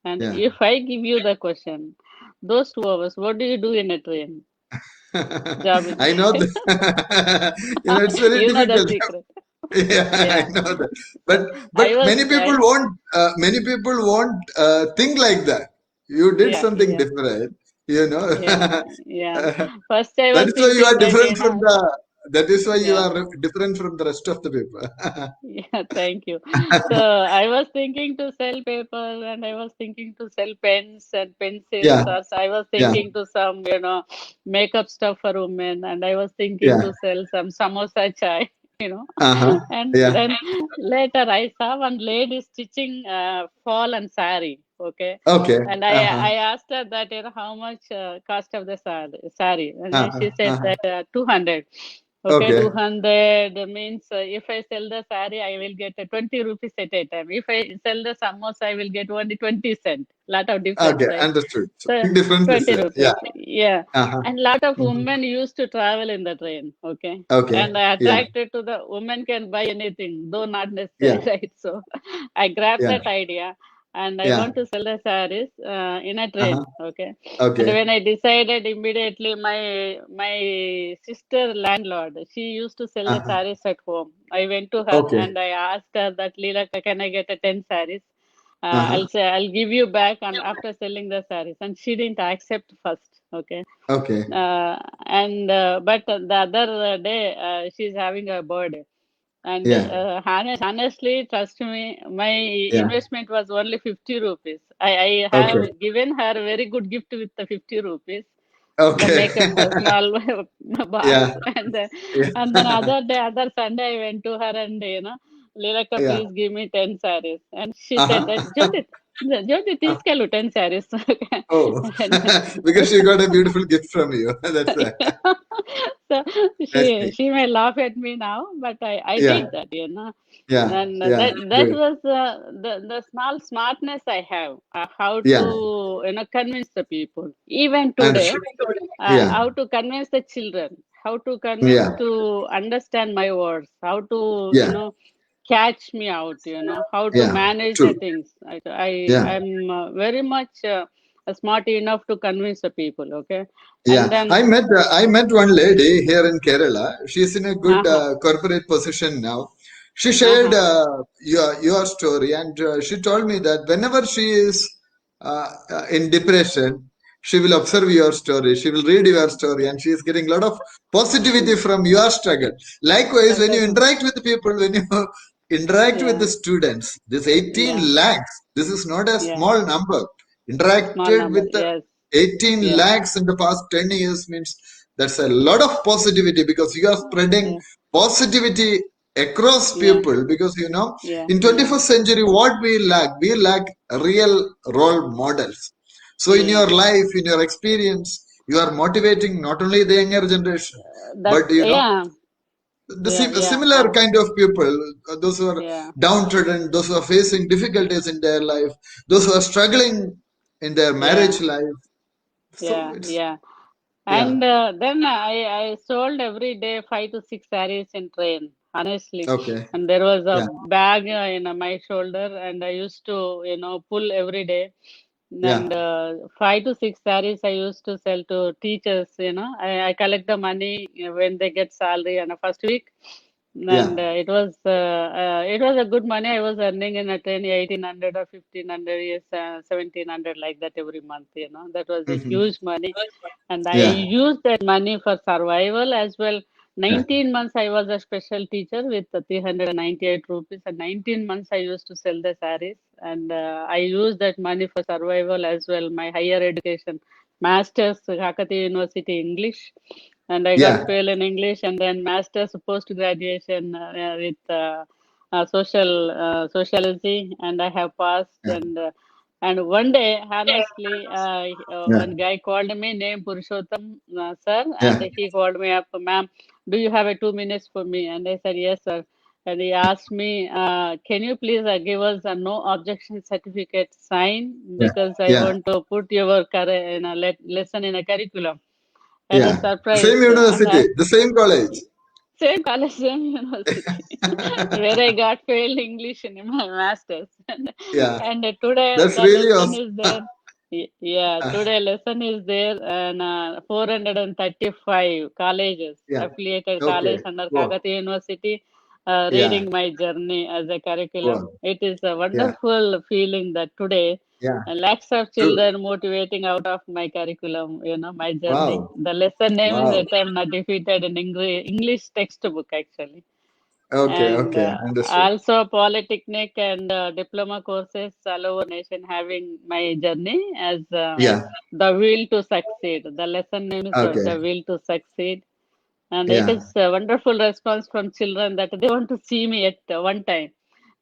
And Yeah. if I give you the question, those 2 hours, what do you do in a train? Job in I know that. It's very you know the difficult. secret. Yeah, I Yeah. know that. But I was, many people won't. Many people won't think like that. You did yeah, something different. You know. yeah. First, I That was is why you are thinking that, different from the. That is why you yeah. are different from the rest of the people. Yeah, thank you. So I was thinking to sell paper and I was thinking to sell pens and pencils. Yeah. Or I was Yeah. thinking to some, makeup stuff for women, and I was thinking Yeah. to sell some samosa chai, Uh-huh. And Yeah. then later I saw one lady stitching fall and sari. Okay. Okay. And Uh-huh. I asked her that, how much cost of the sari, and then Uh-huh. she said Uh-huh. that 200. Okay, Okay. 200 means if I sell the sari, I will get 20 rupees at a time. If I sell the samosa, I will get only 20 cent. Lot of difference, Okay. right? Understood. So So big difference is 20 there. Yeah. rupees. Yeah. Uh-huh. And lot of Mhm. women used to travel in the train. Okay. Okay. And I Yeah. attracted to the women can buy anything, though not necessary, Yeah. right? So I grabbed Yeah. that idea and I Yeah. want to sell the saris in a train. Uh-huh. Okay. And Okay. when I decided immediately, my sister landlord, she used to sell the Uh-huh. saris at home. I went to her Okay. and I asked her that, Leela, can I get a 10 saris? Uh-huh. I'll say I'll give you back and after selling the saris. And she didn't accept first. Okay. Okay. And but the other day she's having a birthday. And Yeah. honestly, trust me, my Yeah. investment was only 50 rupees. I Okay. have given her a very good gift with the 50 rupees, the Okay. makeup, the small box. Yeah. And Yeah. then other Sunday, I went to her and, Leelaka, Yeah. please give me 10 saris. And she said Uh-huh. that, Jyoti, తీసుకెళ్ళు 10 saris. Oh, And because she got a beautiful gift from you. That's why. so That's she great. she may laugh at me now, but I Yeah. did that, Yeah. and Yeah. that Good. was the small smartness I have, how Yeah. to convince the people. Even today, Understood. Yeah. how to convince the children, how to convince Yeah. to understand my words, how to Yeah. catch me out, how to Yeah. manage the True. things. Yeah. I'm very much smart enough to convince the people. Okay. Yeah. And then I met one lady here in Kerala. She's in a good uh-huh, corporate position now. She shared uh-huh, your story, and she told me that whenever she is in depression, she will observe your story. She will read your story, and she is getting a lot of positivity from your struggle. Likewise, when you that's interact with the people, when you interact with yeah, the students, this 18 yeah, lakhs, this is not a yeah. small number. Small Interacted number. with the Yes, 18 yes, lakhs in the past 10 years means that's a lot of positivity because you are spreading yes, positivity across Yeah. people, because Yeah. in 21st century what we lack real role models. So in Yeah. your life, in your experience, you are motivating not only the younger generation, That's but yeah. the Yeah. Yeah. similar kind of people, those who are Yeah. downtrodden, those who are facing difficulties in their life, those who are struggling in their Yeah. marriage life. So Yeah. it's, Yeah. yeah, And then I sold every day 5 to 6 sarees in train, honestly. okay, And there was a yeah, bag in my shoulder, and I used to, pull every day. yeah, And 5 to 6 sarees I used to sell to teachers. I collect the money when they get salary on the first week. yeah, And it was a good money I was earning in a train, 1800 or 1500, yes, 1700, like that every month. That was a hmm, huge money, and I yeah, used that money for survival as well. yeah, 19 months I was a special teacher with 398 rupees, and 19 months I used to sell the sarees, and I used that money for survival as well. My higher education, masters, Kakatiya University English, and I got yeah, fail in English, and then masters post graduation with sociology, and I have passed. yeah, And one day, honestly, yeah, one guy called me, named Purushottam, sir, and yeah, he called me up, ma'am, do you have 2 minutes for me? And I said, yes, sir. And he asked me, can you please give us a no objection certificate sign, yeah, because I yeah, want to put your lesson in a curriculum. And a yeah. The surprise, same university, the same college. same college, same university, where I got failed English in my masters. Yeah, And today that's the really lesson awesome. is there. Yeah, today lesson is there, and 435 colleges, Yeah, affiliated college okay. under Wow. Kakatiya University, Yeah, reading my journey as a curriculum. wow. It is a Yeah, wonderful feeling that today yeah. lakhs of True. children motivating out of my curriculum, my journey. Wow. The lesson name is Wow. Attempt Not Defeated in English textbook, actually. Okay, And okay. Understood. also Polytechnic and diploma courses all over nation, having my journey as Yeah. the will to succeed. The lesson name is Okay. the will to succeed. And it Yeah. is a wonderful response from children that they want to see me at one time.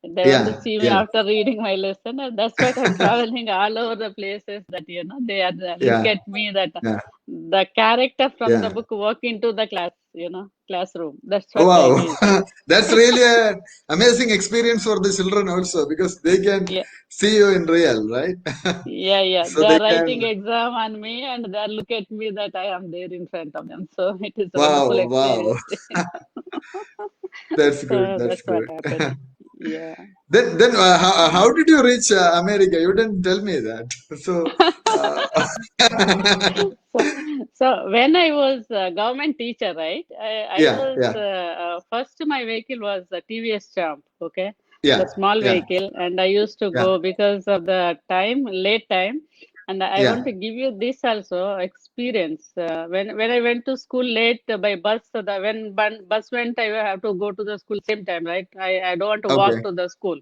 They want to Yeah. see me Yeah. after reading my lesson, and that's what I'm traveling all over the places that they are look Yeah. at me, that Yeah. the character from the Yeah. book walk into the class, classroom. That's what I Wow. did. That's really an amazing experience for the children also, because they can Yeah, see you in real, right? yeah, yeah. So They they are writing can. exam on me, and they look at me that I am there in front of them. So it is a wonderful Wow. Wow. experience. That's good. So That's that's what good. happened. Yeah. Then how did you reach America? You didn't tell me that. So, So, so when I was a government teacher, right? I yeah, was yeah, first. My vehicle was a TVS Champ, okay, the yeah, small yeah, vehicle, and I used to yeah, go because of the late time. And I yeah. want to give you this also experience. When I went to school late by bus, so when bus went, I have to go to the school same time, right? I don't want to walk Okay, to the school.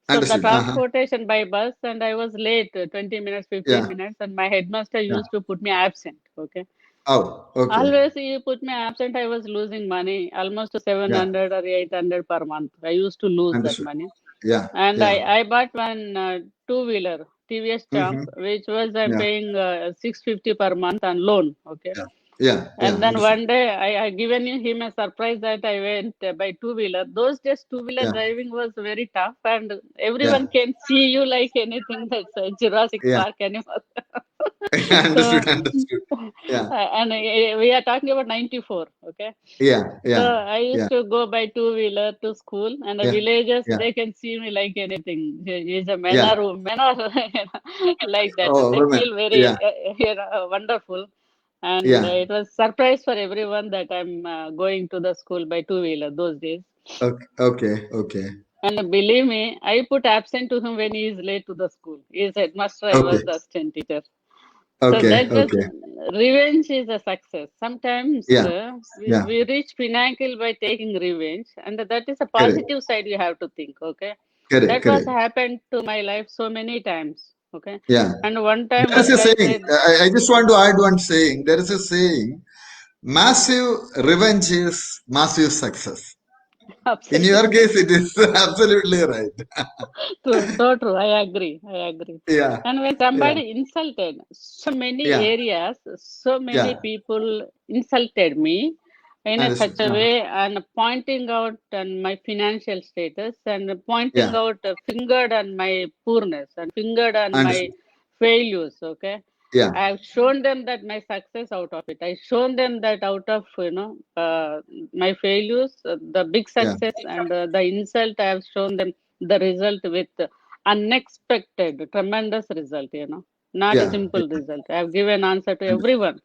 So the understood. Uh-huh. transportation by bus, and I was late 20 minutes, 15 Yeah, minutes, and my headmaster yeah. used to put me absent. Okay. Oh, okay. Always you put me absent, I was losing money, almost Yeah, 700 or 800 per month. I used to lose that understood. money. Yeah, And yeah. I bought one two-wheeler, TVS Champ, Mm-hmm. which was I'm Yeah, paying 650 per month on loan. Okay. yeah, yeah, yeah. And then Understood. one day I given him a surprise that I went by two-wheeler. Those days two-wheeler Yeah, driving was very tough, and yeah, everyone can see you like anything. That's a Jurassic yeah. Park animal. So, Understood, understood. Yeah, and we are talking about 94. Okay. yeah, So yeah, I yeah, used to go by two-wheeler to school, and the yeah, villagers, yeah, they can see me like anything. He's a yeah. manner like that. Oh, They women. feel very Yeah, wonderful, and yeah. it was surprise for everyone that I'm going to the school by two-wheeler those days. Okay, okay, okay, And believe me, I put absent to him when he is late to the school. He is headmaster. I okay, was the assistant teacher. So okay, that just okay. revenge is a success. Sometimes Yeah, yeah. we reach pinnacle by taking revenge, and that is a Correct, positive side you have to think. Okay, correct, that was correct. happened to my life so many times. Okay, Yeah. and one time There is one a guy saying. said, I just want to add one saying. There is a saying: massive revenge is massive success. In your case, it is absolutely right. True, so true. I agree. I agree. Yeah, And when yeah, somebody insulted so many yeah, areas, so many yeah. people insulted me in a such Understood. a way and pointing out on my financial status and pointing Yeah, out fingered on my poorness and fingered on my understood. failures. Okay. Yeah, I have shown them that my success out of it. I shown them that out of my failures, the big yeah, success and the insult. I have shown them the result with unexpected, tremendous result. Not a yeah, simple result. I have given answer to everyone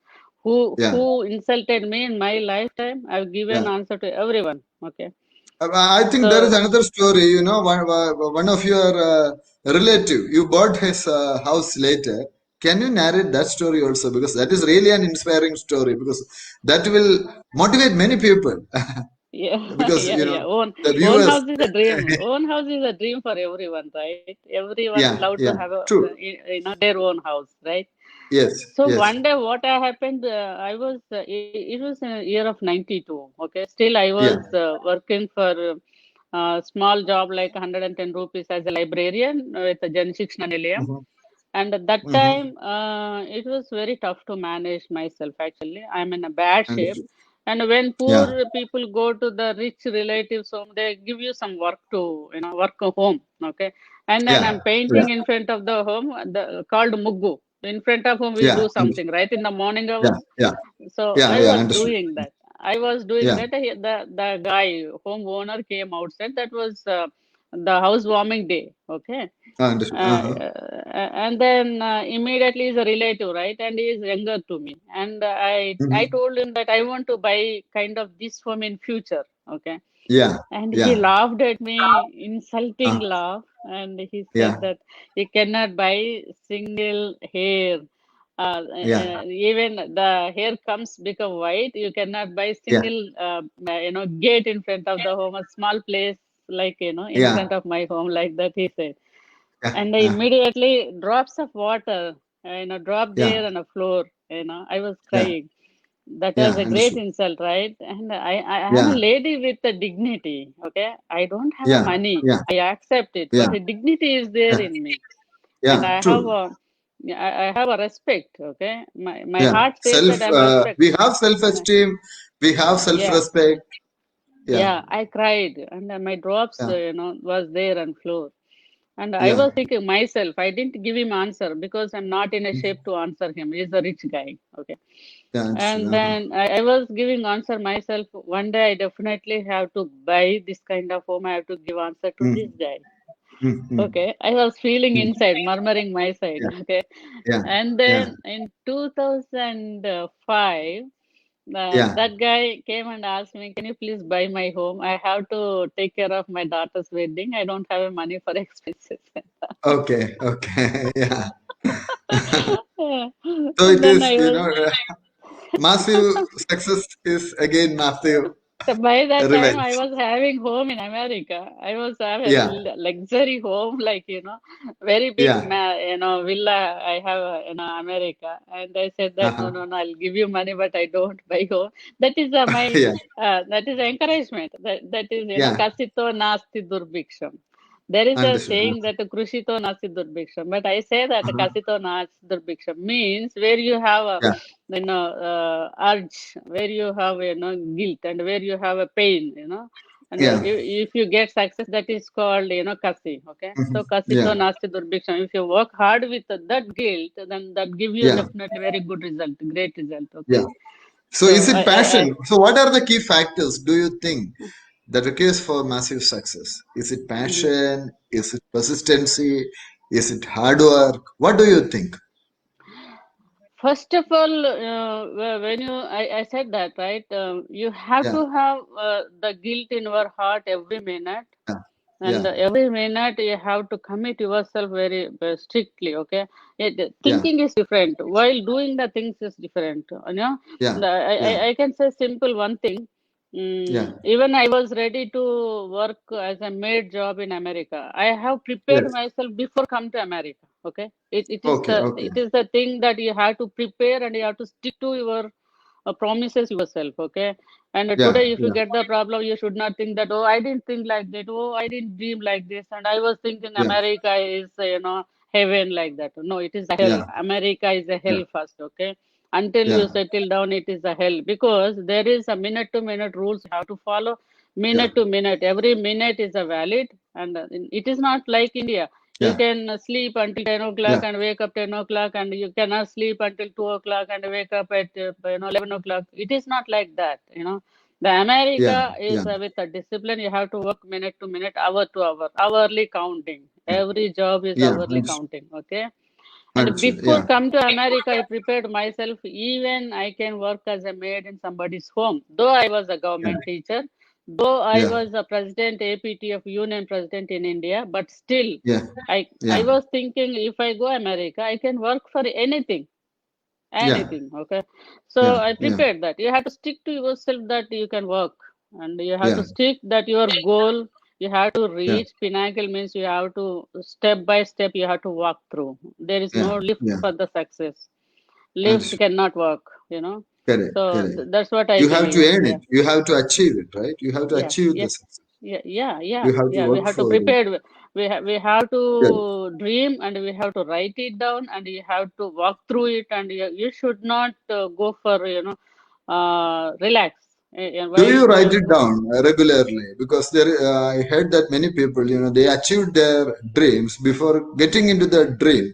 yeah, who insulted me in my lifetime. I have given yeah. answer to everyone. Okay, I think there is so another story. One of your relative, you bought his house later. Can you narrate that story also? Because that is really an inspiring story. Because that will motivate many people. yeah, Because yeah, yeah. the Own viewers. house is a dream. Own house is a dream for everyone, right? Everyone Yeah, love to yeah, have true. their own house, right? Yes, So yes. one day, what happened? I was. It was in the year of '92. Okay, still I Yeah. was working for a small job like 110 rupees as a librarian with a Jan Shikshana Nilayam. Hmm. And at that Hmm. time, it was very tough to manage myself. Actually, I'm in a bad shape. Understood. And when Yeah, poor people go to the rich relatives home, they give you some work to, work at home. Okay. And then yeah, I'm yeah, painting in front of the home, called Muggu. In front of whom we yeah, do something, right? In the morning yeah, hours. yeah, So yeah, I yeah. was Understood. doing that. I was doing Yeah, that. The guy, home owner came outside. That was the housewarming day. Okay. understood. Uh-huh. And then immediately is a relative, right? And he is younger to me. And I Hmm. told him that I want to buy kind of this for me in future. Okay. Yeah, And he yeah, laughed at me, insulting uh, laugh. And he said yeah, that he cannot buy single hair. yeah, Even the hair comes become white. You cannot buy yeah, single, gate in front of the home, a small place like, in yeah, front of my home, like that, he said. yeah, And immediately drops of water, dropped yeah, there on the floor. I was yeah, crying. That yeah. was a great Understood. insult, right? And I am a Yeah, lady with a dignity. Okay, I don't have a yeah, money. yeah, I accept it, yeah, but the dignity is there yeah, in me, and yeah. I have True. a, I have a respect. Okay, my Yeah. heart says that I'm respect. We have self-esteem. We have Yeah, self-respect. Yeah, yeah. I cried, and my drops, yeah, was there on floor. And I yeah. was thinking myself, I didn't give him answer because I'm not in a shape to answer him. He's a rich guy. Okay. Yeah, understood. And Uh-huh. then I was giving answer myself. One day I definitely have to buy this kind of home. I have to give answer to this Mm, guy. mm, mm, Okay. I was feeling mm. inside, murmuring my side. Yeah, Okay. yeah, And yeah, then in 2005, yeah. that guy came and asked me, "Can you please buy my home? I have to take care of my daughter's wedding. I don't have money for expenses." Okay, okay. Yeah. Yeah. So And it then is, I was, massive success is again massive so by that time I revenge. was having home in America. I was having Yeah, luxury home, like, very big, yeah. villa I have, America. And I said that, no, Uh-huh. no, no, I'll give you money, but I don't buy home. That is Yeah, that is encouragement. That is, yeah. kasito nasti durbhiksham. There is a Understood. saying that krushito nasti durbhiksham, but I say that Uh-huh. kasito nasti durbhiksham means where you have a, Yeah, urge, where you have, guilt, and where you have a pain, and yeah. if you get success, that is called, kasi. Okay, Mhm. so kasito Yeah, nasti durbhiksham. If you work hard with that guilt, then that give you yeah, definitely very good result, great result. yeah. Okay, So so is it passion? So what are the key factors do you think that requires for massive success? Is it mhm. passion? Is it persistency? Is it hard work? What do you think? First of all, when I said that, right, you have Yeah, to have the guilt in your heart every minute. yeah, And yeah, every minute you have to commit yourself very strictly. Okay, yeah, thinking is different while doing the things is different. yeah, yeah, I can say simple one thing. yeah. Even I was ready to work as a maid job in America. I have prepared Yes. myself before come to America. Okay, it is Okay, okay. the thing that you have to prepare and you have to stick to your promises yourself, okay? And Yeah. today, if you Yeah. get the problem, you should not think that, oh, I didn't think like that. Oh, I didn't dream like this. And I was thinking Yeah. America is, heaven like that. No, it is a hell. Yeah. America is a Yeah. hell first, okay? Until Yeah. you settle down, it is a hell because there is a minute to minute rules you have to follow. Yeah. Minute to minute, every minute is a valid, and it is not like India. You Yeah. can sleep until 10 o'clock Yeah. and wake up 10 o'clock, and you cannot sleep until 2 o'clock and wake up at 11 o'clock. It is not like that. The Yeah. America Yeah. is with a discipline. You have to work minute to minute, hour to hour, hourly counting. Every job is Yeah. hourly counting. Okay. And Understood. before Yeah. come to America, I prepared myself. Even I can work as a maid in somebody's home. Though I was a Yeah. government teacher, though I Yeah. was a president, APT of Union President in India, but still, Yeah. I Yeah. was thinking if I go America, I can work for anything, Yeah. okay. So Yeah. I Yeah. prepared that. You have to stick to yourself that you can work, and you have Yeah. to stick that your goal. You have to Yeah. reach pinnacle means you have to step by step. You have to walk through. There is Yeah. no lift Yeah. for the success. Lift Understood. cannot work. Correct. So Correct. that's what I You have to believe. earn Yeah, it. You have to achieve it, right? You have to yeah, achieve yeah. the success. Yeah. You have to We work have to for it. prepare. We have Good. to dream, and we have to write it down, and you have to walk through it, and you should not go for relax. Do While you write going it down regularly? Because I heard that many people, they achieved their dreams before getting into the dream,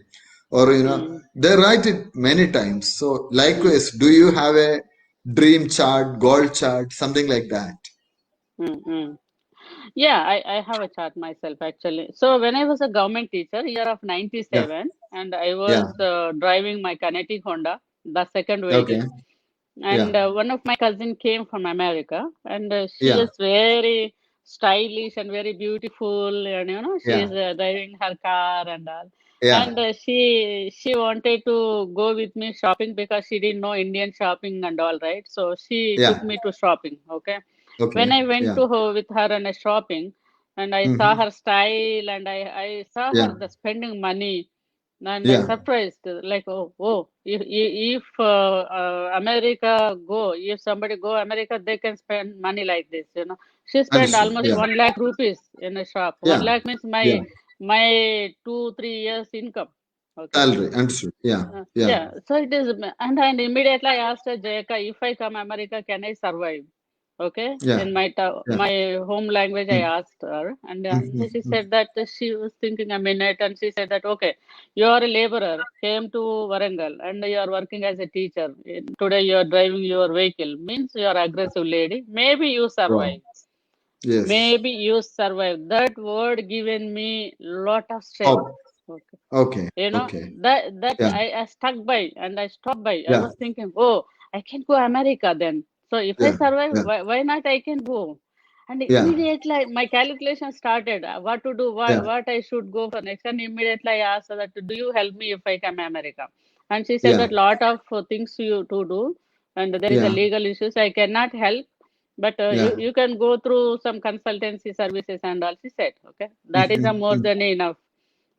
or mm, they write it many times. So, mm, likewise, do you have a dream chart, goal chart, something like that? mm. Yeah, I have a chart myself actually. So when I was a government teacher, year of Yeah. 97, and I Yeah. was driving my Kinetic Honda, the second Okay. vehicle. And Yeah. one of my cousin came from America, and she Yeah. is very stylish and very beautiful, and she Yeah. is driving her car and all. Yeah. And she wanted to go with me shopping because she didn't know Indian shopping and all, right? So she took Yeah. me to shopping. Okay. When Okay. I went Yeah. to her with her and shopping, and I saw Hmm. her style, and I saw her Yeah. the spending money, and I Yeah. surprised, like, oh, if America go, if somebody go America, they can spend money like this. She spent Understood. almost Yeah. 1 lakh rupees in a shop. One Yeah. lakh means Yeah. my 2-3 years income. Okay. Salary. Understood. Yeah. Yeah. Yeah. So it is, and immediately I asked her, Jayaka, if I come America, can I survive? Okay, Yeah. in Yeah. my home language, I asked her, and she Mm-hmm. said that she was thinking a minute, and she said that, okay, you are a laborer, came to Warangal, and you are working as a teacher. Today you are driving your vehicle, means you are aggressive lady. Maybe you Wow. survive. Yes. Maybe you survive. That word given me lot of strength. Oh, Okay. okay. You know Okay. that Yeah. I stuck by and I stopped by. I Yeah. was thinking, oh, I can go America then. So if I Yeah. survive, Yeah. why not I can go? And Yeah. immediately my calculation started. What to do? Yeah. What I should go for next? And immediately I asked her that, do you help me if I come America? And she said Yeah. that lot of things you to do, and there is a Yeah. legal issues. I cannot help, but Yeah. you can go through some consultancy services and all. She said, okay, that is a more Mm-hmm. than enough.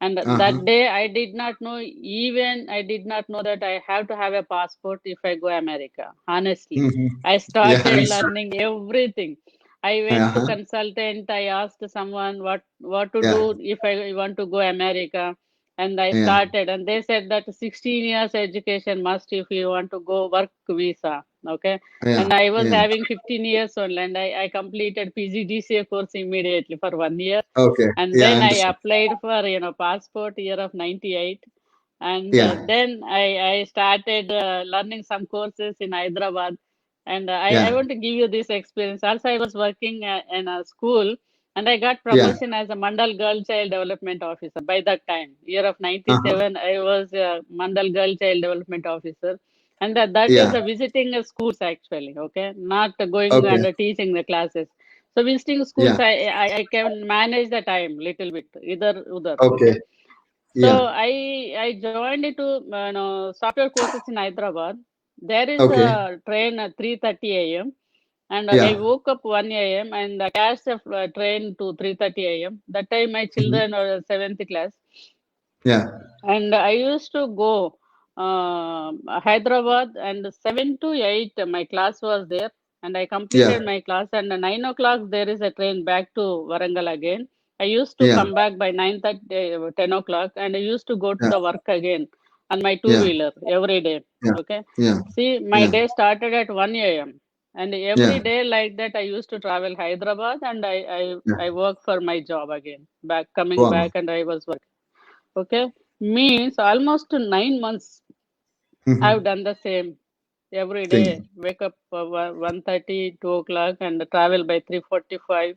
And Uh-huh. that day, I did not know, even I did not know that I have to have a passport if I go America. Honestly, Mm-hmm. I Yeah. started Understood. learning everything. I went to Uh-huh. consultant. I asked someone what to Yeah. do if I want to go America, and I Yeah. started. And they said that 16 years education must if you want to go work visa. Okay. Yeah. And I was Yeah. having 15 years only, and I completed PGDCA course immediately for 1 year. Okay. And Yeah. then I Understood. applied for passport year of 98. And Yeah. then I started learning some courses in Hyderabad. And I Yeah. want to give you this experience. Also, I was working in a school, and I got Yeah. promotion as a Mandal Girl Child Development Officer. By that time, year of Uh-huh. 97, I was a Mandal Girl Child Development Officer. And that is Yeah. visiting schools actually, okay, not going Okay. and teaching the classes. So visiting schools, Yeah. I can manage the time little bit, either other, okay. Okay. Yeah. So I joined into software courses in Hyderabad. There is Okay. a train at 3:30 a.m. and I Yeah. woke up 1 a.m. and I catch a train to 3:30 a.m. That time my Mm-hmm. children are seventh class, Yeah. and I used to go. Hyderabad, and 7 to 8 my class was there, and I completed my class, and at 9 o'clock there is a train back to Warangal again. I used to Yeah. come back by 9:30, 10 o'clock, and I used to go to Yeah. the work again on my Yeah. two-wheeler every day. Yeah. Okay. Yeah. See, my Yeah. day started at 1 a.m. and Yeah. every day like that I used to travel Hyderabad, and Yeah. I work for my job again, coming Wow. back, and I was working. Okay. Means almost 9 months I've Mhm. done the same every Thing. day. Wake up 1:30, 2 o'clock, and travel by 3:45.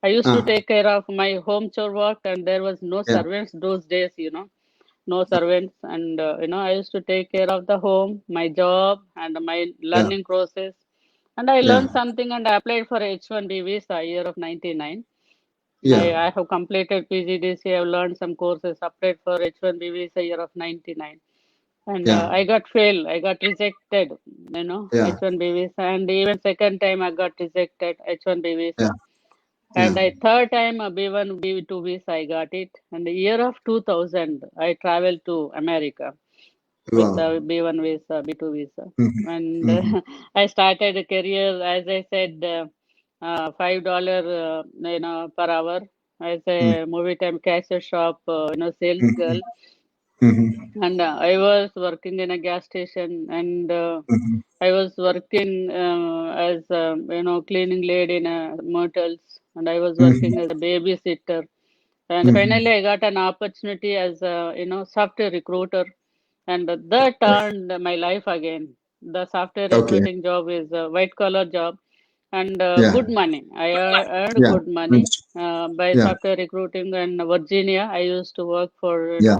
I used to Ah. take care of my home chore work, and there was no Yeah. servants those days, no servants. And, I used to take care of the home, my job, and my Yeah. learning process. And I Yeah. learned something, and I applied for H1B visa year of 99. Yeah. I have completed PGDC. I've learned some courses, applied for H1B visa year of 99. And Yeah. I got failed. I got rejected, Yeah. H1B visa. And even second time I got rejected H1B Yeah. visa. Yeah. And I third time a B1, B2 visa I got it. And the year of 2000 I traveled to America with Wow. the B1 visa, B2 visa. Mhm. And Mhm. I started a career, as I said, $5, per hour as Mhm. a movie time cashier shop, sales girl. Mhm. And I was working in a gas station, and Mhm. I was working as cleaning lady in a motels, and I was working Mhm. as a babysitter. And Mhm. finally, I got an opportunity as a software recruiter, and that turned my life again. The software Okay. recruiting job is a white collar job, and Yeah. good money. I earned Yeah. good money Understood. by Yeah. software recruiting. In Virginia, I used to work for Yeah.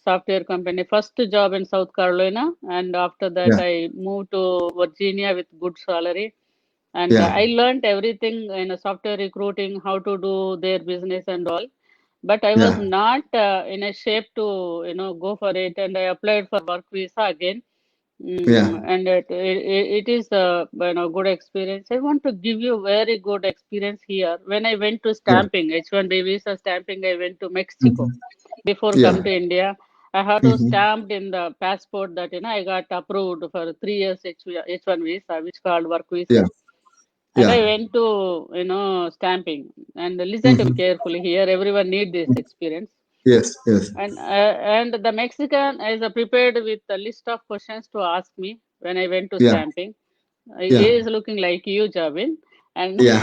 software company. First job in South Carolina, and after that Yeah. I moved to Virginia with good salary. And Yeah. I learned everything in software recruiting, how to do their business and all. But I was Yeah. not in a shape to go for it, and I applied for work visa again. Yeah. And it is a good experience. I want to give you very good experience here. When I went to Yeah. stamping, H1B visa stamping, I went to Mexico Mhm. before come Yeah. to India. I had to Mhm. stamp in the passport that I got approved for 3 years H1 visa, which called work Yeah. visa. And I Yeah. went to stamping. And listen to me Mhm. carefully here. Everyone need this experience. Yes. Yes. And the Mexican is prepared with a list of questions to ask me when I went to Yeah. stamping. He Yeah. is looking like you, Javin, and Yeah.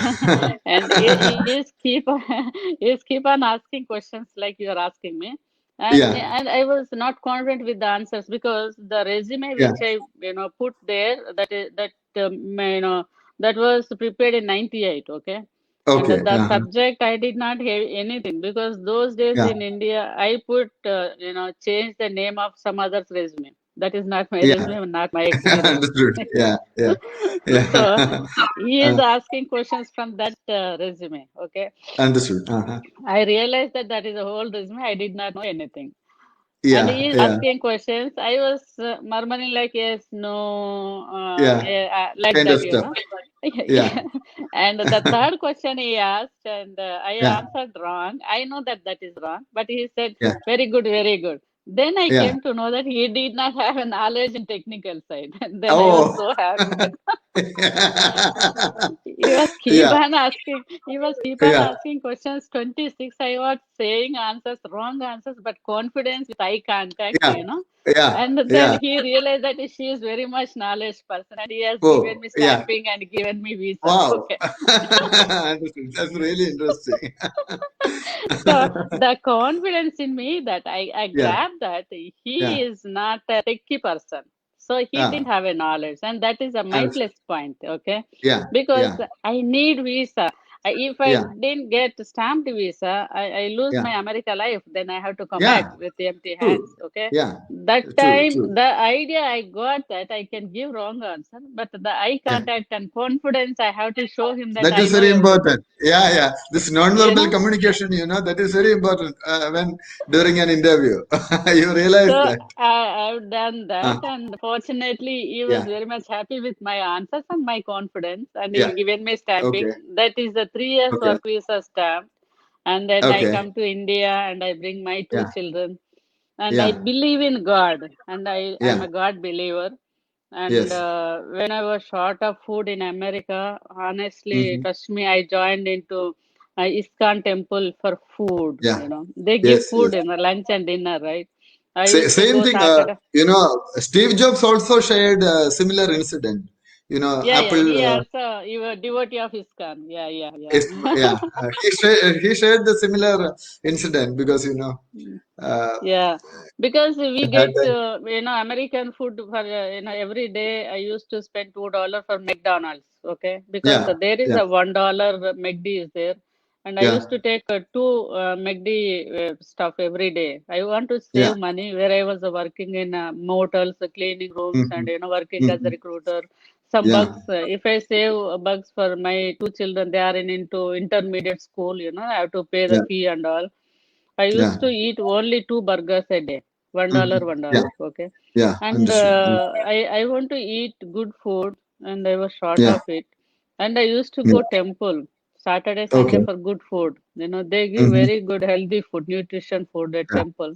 and he is keep he is keep on asking questions like you are asking me, and Yeah. and I was not confident with the answers because the resume Yeah. which I put there, that was prepared in 98. Okay. And Okay. the subject I did not have anything because those days Yeah. in India I put change the name of some other's resume. That is not my Yeah. resume, not my experience. Understood. Yeah. Yeah. So Yeah. he is asking questions from that resume. Okay. Understood. I realized that that is a whole resume. I did not know anything. And Yeah. he is Yeah. asking questions. I was murmuring like yes, no, Yeah. like Kind of that. stuff. Yeah. And the third question he asked, and I Yeah. answered wrong. I know that that is wrong, but he said, Yeah. very good, very good. Then I Yeah. came to know that he did not have a knowledge in technical side. And then I was Oh. so happy. He was keep Yeah. on asking. He was keep on Yeah. asking questions. 26. I was saying answers, wrong answers, but confidence with eye contact. Yeah. Yeah. And then Yeah. he realized that she is very much knowledge person, and he has given Oh. me Yeah. stamping and given me visa. Wow. Okay. Understood. That's really interesting. So the confidence in me that I Yeah. grabbed that he Yeah. is not a techie person. So he Yeah. didn't have a knowledge, and that is my Understood. plus point, okay? Yeah. Because Yeah. I need visa. If I Yeah. didn't get stamped visa, I lose Yeah. my America life. Then I have to come back Yeah. with empty hands, True. okay? Yeah. That True. time, True. the idea I got that I can give wrong answer, but the eye Yeah. contact and confidence, I have to show him that That I is know very everything. important. Yeah. Yeah. This You non-verbal know? communication, that is very important when during an interview. You realize So that. I've done that, Uh, and fortunately, he was yeah. very much happy with my answers and my confidence, and he Yeah. given me Okay. stamping. That is the 3 years Okay. work visa stamp, and then I Okay. come to India and I bring my two Yeah. children, and I Yeah. believe in God, and I'm Yeah. a God believer. And Yes. when I was short of food in America, honestly, Mhm. trust me, I joined into ISKCON temple for food. Yeah. They give Yes. food Yes. in the lunch and dinner, right? I used to Same go thing. Saturday. Steve Jobs also shared a similar incident. Yeah, yeah. Apple. He also, you were devotee of ISKCON. Yeah, yeah, yeah. Is, yeah. He shared the similar incident because Yeah, because we had get American food for every day. I used to spend $2 for McDonald's. Okay, because yeah, there is yeah, a $1 McD is there, and I yeah, used to take two McD stuff every day. I want to yeah. save money where I was working in motels, cleaning rooms, and Mhm, working as a mhm. recruiter. Some Yeah, bucks, if I save bucks for my two children, they are into intermediate school. I have to pay the yeah, fee and all. I yeah. used to eat only two burgers a day, $1, Mhm. Yeah, $1. Okay, yeah. and Understood. I want to eat good food, and I was short Yeah, of it, and I used to yeah. go temple Saturday, Sunday Okay. for good food. They give Hmm. very good healthy food, nutrition food at Yeah, temple.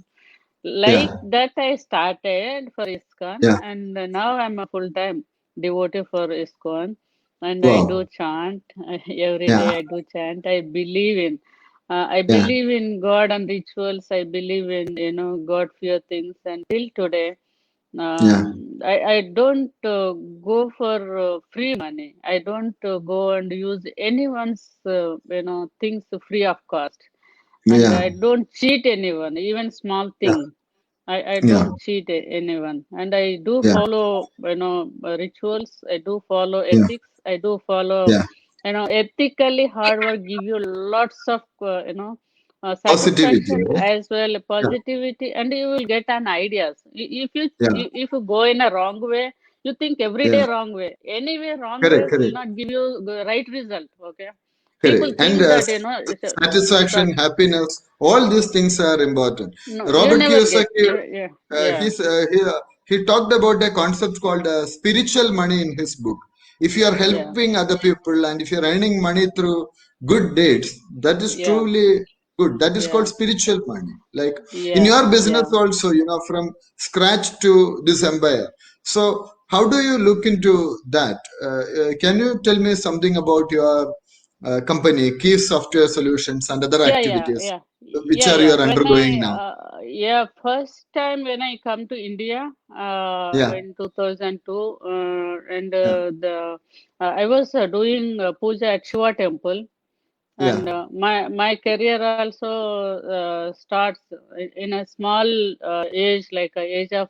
yeah, Like that, I started for ISKCON, yeah. and now I'm a full-time devotee for ISKCON, and I do Wow. chant every day. Yeah, I do chant. I yeah, believe in God and rituals. I believe in God fear things. Until today, yeah, I don't go for free money. I don't go and use anyone's things free of cost, and yeah, I don't cheat anyone, even small yeah, thing. I yeah, don't cheat anyone, and I do yeah, follow rituals. I do follow yeah, ethics. I do follow yeah. ethically hard work give you lots of Positivity, satisfaction right? as well Yeah, positivity, and you will get an ideas. If you yeah, if you go in a wrong way, you think every yeah. day wrong way. Anyway, wrong Correct, ways will correct, not give you the right result. Okay, people correct. And think that satisfaction, happiness, all these things are important. no, you Robert never get. Kiyosaki, Yeah, uh, yeah, he's, uh, he, uh, he talked about a concept called spiritual money in his book. If you are yeah, helping other people and if you're earning money through good deeds, that is yeah, truly good. That is called yeah, spiritual money. Like in yeah, your business yeah. also, from scratch to this empire. So how do you look into that? Can you tell me something about your company, Key Software Solutions, and other Yeah, yeah, activities yeah, which yeah, are you yeah. are undergoing now? Yeah, first time when I come to India Yeah, in 2002, and yeah, I was doing puja at Shiva temple, yeah, and my career also starts in a small age, like age of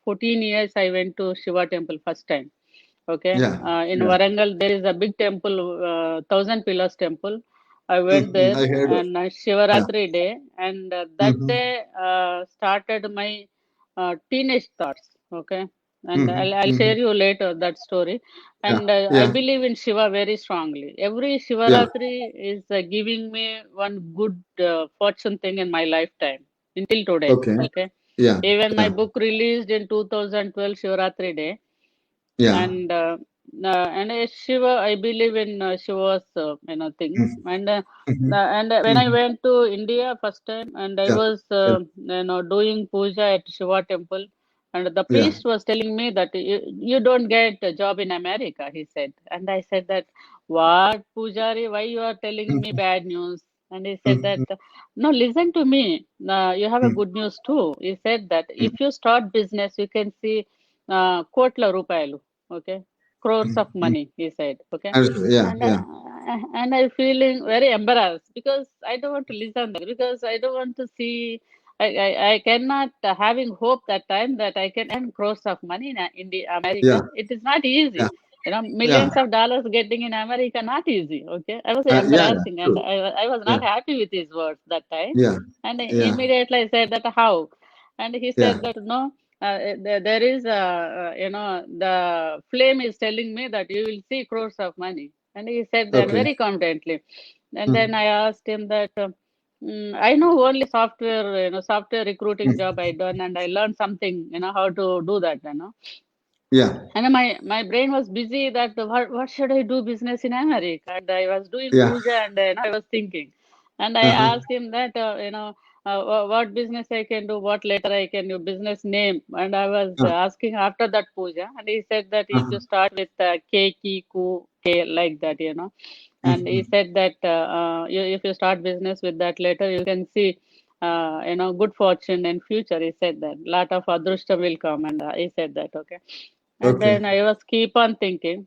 14 years. I went to Shiva temple first time. Okay, yeah, in yeah. Warangal there is a big temple, Thousand Pillars temple. I went Mhm, there I heard of. and Yeah. Shivaratri day, and that Mm-hmm, day started my teenage thoughts. Okay, and mm-hmm, I'll mm-hmm. share you later that story. Yeah, And I yeah, believe in Shiva very strongly. Every yeah. Shivaratri is giving me one good fortune thing in my lifetime until today. Okay. Okay, Yeah, even my yeah, book released in 2012 Shivaratri day, yeah. and Shiva, I believe in Shiva's things. Mm-hmm, And when I mm-hmm. went to India first time, and I Yeah, was yeah, doing puja at Shiva temple, and the yeah. priest was telling me that you don't get a job in America, he said. And I said that, what, Pujari, why you are telling me Mm-hmm, bad news? And he said that, mm-hmm, no, listen to me. You have a mm-hmm, good news too. He said that mm-hmm, if you start business, you can see kotla rupayalu, okay, crores of mm-hmm. money, he said. Okay, Understood. Yeah, and yeah, I feeling very embarrassed because I don't want to listen that, because I don't want to see. I cannot having hope that time that I can earn crores of money in the yeah, America. It is not yeah, easy. yeah, Millions of dollars getting in America not easy. Okay, I was yeah, yeah. embarrassing, and True. I was Yeah, not happy with his words that time. yeah, And yeah, immediately I said that how, and he yeah. said that no, there is the flame is telling me that you will see crores of money, and he said that Okay. very confidently. And then Mm-hmm, I asked him that I know only software, software recruiting mm-hmm. job I done, and I learned something, how to do that. Yeah, And my brain was busy that what should I do business in America? And I was doing yeah. puja, and I was thinking, and I Uh-huh. asked him that what business I can do, what letter I can do, business name. And I was asking after that puja, and he said that if you start with K, Ki, Ku, K, like that, And he said that if you start business with that letter, you can see, good fortune in future. He said that lot of adrushta will come, and he said that, okay. And then I was keep on thinking.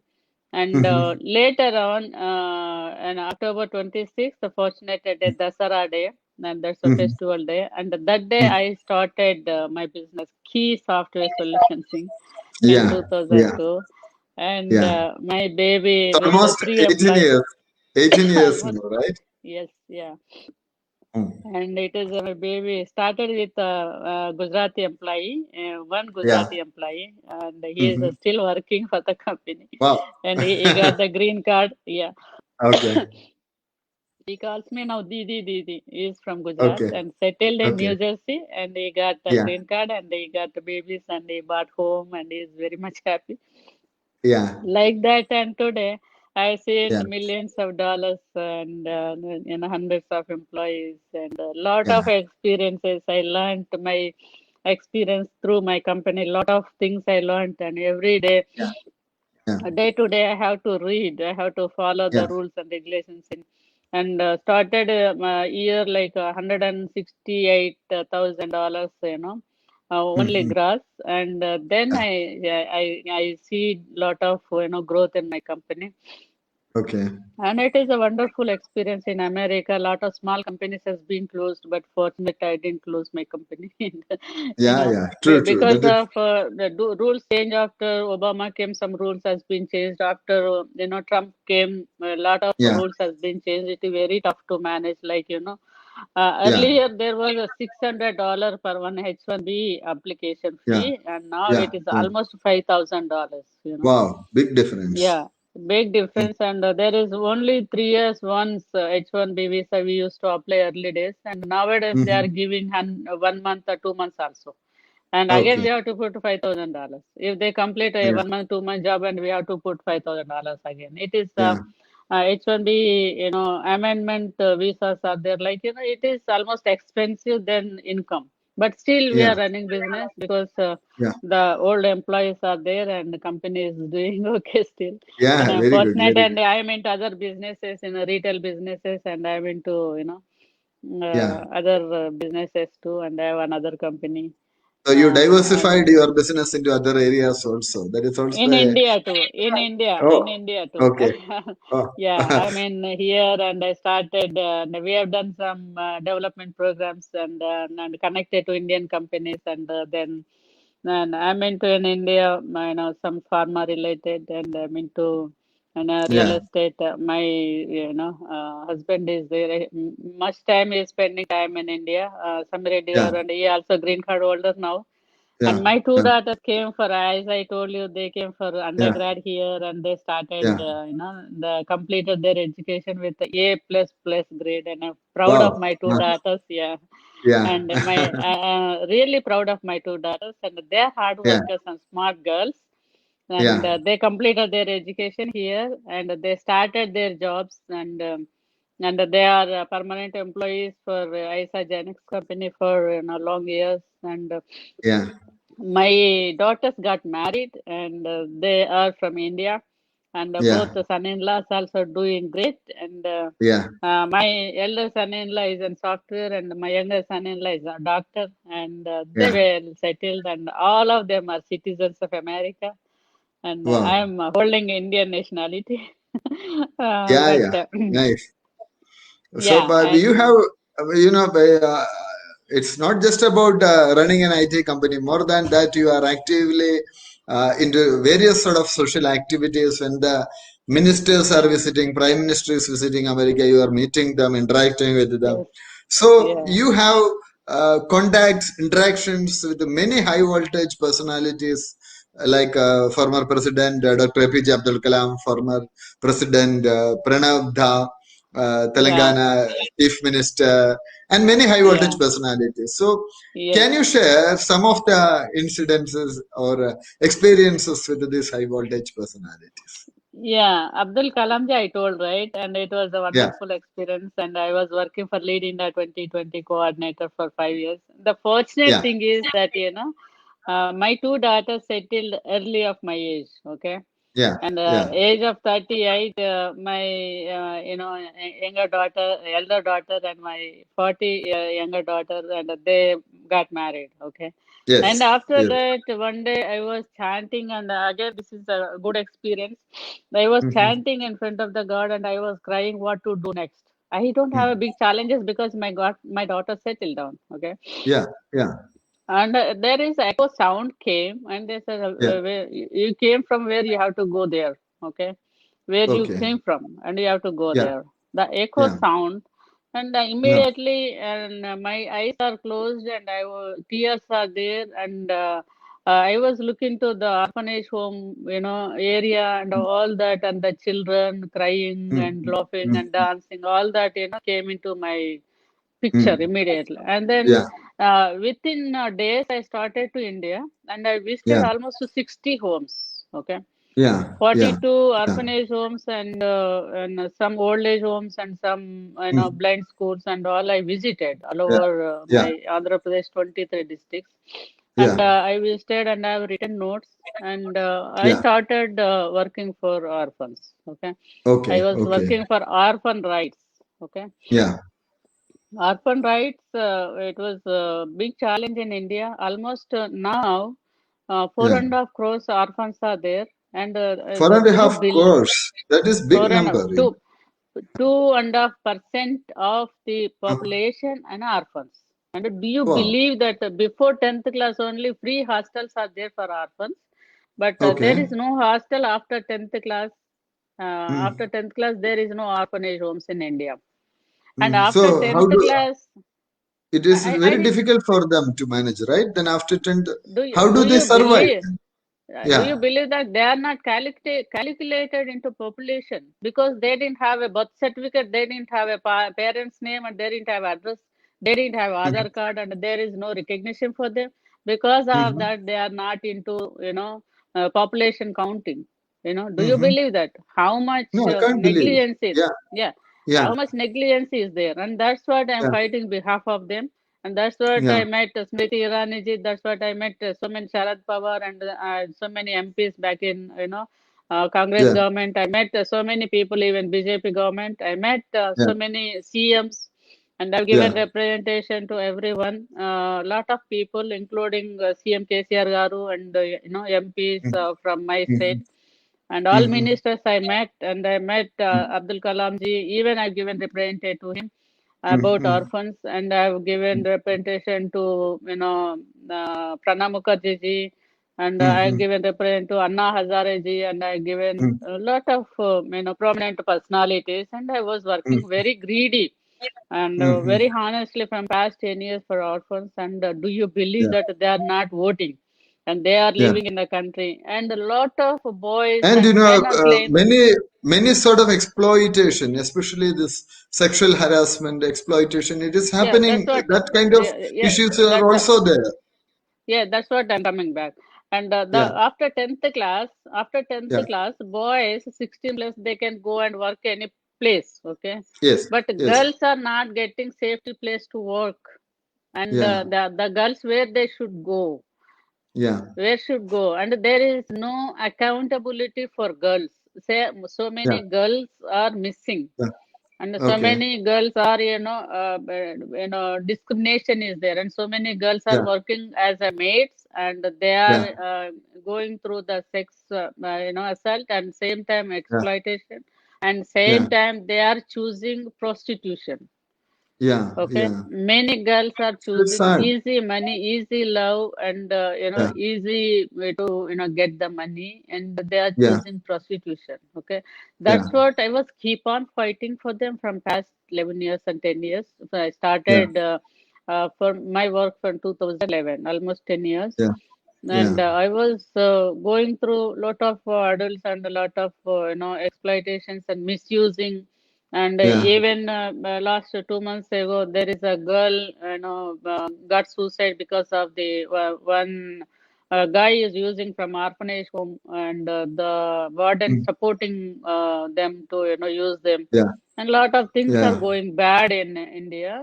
And later on, on October 26th, the fortunate day, Dasara day, and that's a festival day. And that day, I started my business, Key Software Solutions in Yeah. 2002. And my baby It's with almost 3 18 employees. years. 18 years Almost, now, right? yes, yeah. And it is my baby started with a Gujarati employee, one Gujarati employee, and he is still working for the company. Wow. And he got the green card. Yeah. Okay. He calls me now Didi Didi. He is from Gujarat Okay. and settled in Okay. New Jersey, and he got the Yeah. green card, and he got the babies, and he bought home, and he is very much happy. Yeah. Like that, and today I seen Yeah. millions of dollars and hundreds of employees and a lot Yeah. of experiences. I learned my experience through my company. A lot of things I learned, and every day, Yeah. Yeah. day to day, I have to read. I have to follow the Yeah. rules and regulations. And started a year like $168,000. Only grass, and then I see lot of growth in my company. Okay. And it is a wonderful experience in America. A lot of small companies has been closed, but fortunately I didn't close my company. Yeah. True. Because That is. of the rules change after Obama came, some rules has been changed. After Trump came, a lot of Yeah. rules has been changed. It is very tough to manage. Yeah. Earlier there was a $600 per one H1B application Yeah. fee, and now Yeah. it is almost $5,000. Wow. Big difference. Yeah, big difference. And there is only 3 years once H1B visa we used to apply early days, and nowadays they are giving 1 month or 2 months also. And again, Okay. we have to put $5,000. If they complete a Yeah. 1 month, 2 month job, and we have to put $5,000 again. It is Yeah. H1B, amendment visas are there. Like, it is almost expensive than income. But still, we Yeah. are running business because Yeah. the old employees are there and the company is doing okay still. Yeah. And I'm Very good. fortunate, Very and good. I'm into other businesses, retail businesses, and I'm into, Yeah. other businesses too. And I have another company. So you And diversified your business into other areas also. That is also in a. India too. In Oh. India too. Okay. Oh. Yeah, I'm in here, and I started. We have done some development programs and connected to Indian companies, and I'm into in India. Some pharma related, and I'm into real Yeah. estate. My husband is there. Much time is spending time in India. Samir Yeah. and he also green card holder now. And Yeah. my two Yeah. daughters came for, as I told you, they came for Yeah. undergrad here, and they started, Yeah. they completed their education with the A++ grade, and I'm proud of Wow. my two daughters. Yeah, Yeah. and my really proud of my two daughters, and they're hard Yeah. workers and smart girls, and Yeah. they completed their education here, and they started their jobs, and they are permanent employees for Isagenics company for long years, and Yeah. my daughters got married, and they are from India, and Yeah. both the son-in-laws also doing great. And Yeah. my elder son-in-law is in software, and my younger son-in-law is a doctor, and they Yeah. were settled, and all of them are citizens of America. And I Wow. am holding Indian nationality. Yeah. But Yeah. Nice. So, yeah, but you have, and it's not just about running an IT company. More than that, you are actively into various sort of social activities. When the ministers are yeah, visiting, prime minister is visiting America, you are meeting them, interacting with them. yes, So yeah, you have contacts, interactions with many high voltage personalities like former President Dr. APJ Abdul Kalam, former President Pranab Dha, yeah, Telangana Chief Minister, and many high voltage yeah, personalities. So, yes. can you share some of the incidences or experiences with these high voltage personalities? Yeah, Abdul Kalamji, I told, right? And it was a Yeah, wonderful experience. And I was working for Lead India 2020 coordinator for 5 years. The fortunate yeah, thing is that, my two daughters settled early of my age, okay? yeah, And yeah. age of 38, my, elder daughter and my 40 younger daughter, and they got married, okay? And Yes, after yes. that, one day I was chanting, and again, this is a good experience. I was Mhm, chanting in front of the God, and I was crying what to do next. I don't have a mhm. big challenges because my daughter settled down, okay? Yeah, yeah, And there is echo sound came, and they said, yeah. where, you came from where you have to go there, okay? Where you Okay. came from, and you have to go Yeah, there. The echo yeah. sound, and Yeah. immediately, and my eyes are closed, and tears are there, and I was looking to the orphanage home, area, and all that, and the children crying Mm, and mm, laughing mm, and dancing, all that, came into my picture mm. immediately. And then Yeah, within days, I started to India, and I visited yeah, almost to 60 homes. Okay, yeah, yeah, 42 yeah. orphanage homes, and some old age homes, and some Mm, blind schools and all. I visited all yeah, over yeah, my Andhra Pradesh 23 districts, and yeah. I visited, and I have written notes, and I Yeah. started working for orphans. Okay, I Okay, was okay. working for orphan rights. Okay, Yeah. orphan rights, it was a big challenge in India. Almost now, four Yeah. and a half crores orphans are there. And Four and a do you half bill crores. That is big four and a number. two, 2.5% of the Uh, population and orphans? And do you Wow. believe that before 10th class only free hostels are there for orphans? But there Okay. is no hostel after 10th class. After Mm. 10th class, there is no orphanage homes in India. And Mm. after So how 10th do class, it is I very didn't. difficult for them to manage, right? Then after 10th, Do you how do do they you survive? believe? Do you Yeah. believe that they are not calculated into population because they didn't have a birth certificate, they didn't have a parent's name, and they didn't have address, they didn't have Mhm, Aadhaar card, and there is no recognition for them. Because of mhm. that, they are not into population counting. Do you Mhm. believe that? How much No, I can't believe. negligence is? Yeah, Yeah, yeah, how much negligence is there, and that's what I'm yeah, fighting behalf of them. And that's what yeah, I met Smriti Irani ji. That's what I met so many Sharad Pawar and so many MPs back in Congress yeah, government. I met so many people, even BJP government. I met yeah, so many CMs, and I've given yeah. representation to everyone. A lot of people, including CM KCR Garu and MPs Mhm, from my state. mhm, And all mhm, ministers I met, and I met mhm, Abdul Kalam ji. Even I've given representation to him about mhm, orphans, and I've given representation to Pranab Mukherjee ji, and I've mhm, given representation to Anna Hazare ji, and I've given mhm, a lot of prominent personalities, and I was mhm, working very greedy and mhm. very honestly from past 10 years for orphans. And do you believe Yeah, that they are not voting? And they are yeah. living in the country. And a lot of boys And and men are claiming. many sort of exploitation, especially this sexual harassment, exploitation, it is Yeah, that's happening. what. That kind of Yeah, issues are that. also there. Yeah, that's what I'm coming back. And the Yeah, after 10th yeah, class, boys 16 plus they can go and work any place, okay? yes, But yes, girls are not getting safety place to work. And yeah, the girls where they should go, yeah, and there is no accountability for girls. Say so yeah, many girls are missing, yeah. and so Okay, many girls are discrimination is there, and so many girls are yeah, working as a maids, and they are yeah, going through the sex assault, and same time yeah, exploitation, and same yeah, time they are choosing prostitution. yeah, Okay, yeah. many girls are It's choosing sad. easy money, easy love, and Yeah, easy way to get the money, and they are yeah, choosing prostitution. Okay, yeah, that's what I was keep on fighting for them from past 11 years and 10 years. So I yeah, started for my work from 2011, almost 10 years, yeah, yeah, and I was going through a lot of adults and a lot of exploitations and misusing. And yeah, even last 2 months ago, there is a girl got suicide because of the one a guy is using from orphanage home, and the warden supporting them to use them, Yeah. and a lot of things are Yeah. going bad in India.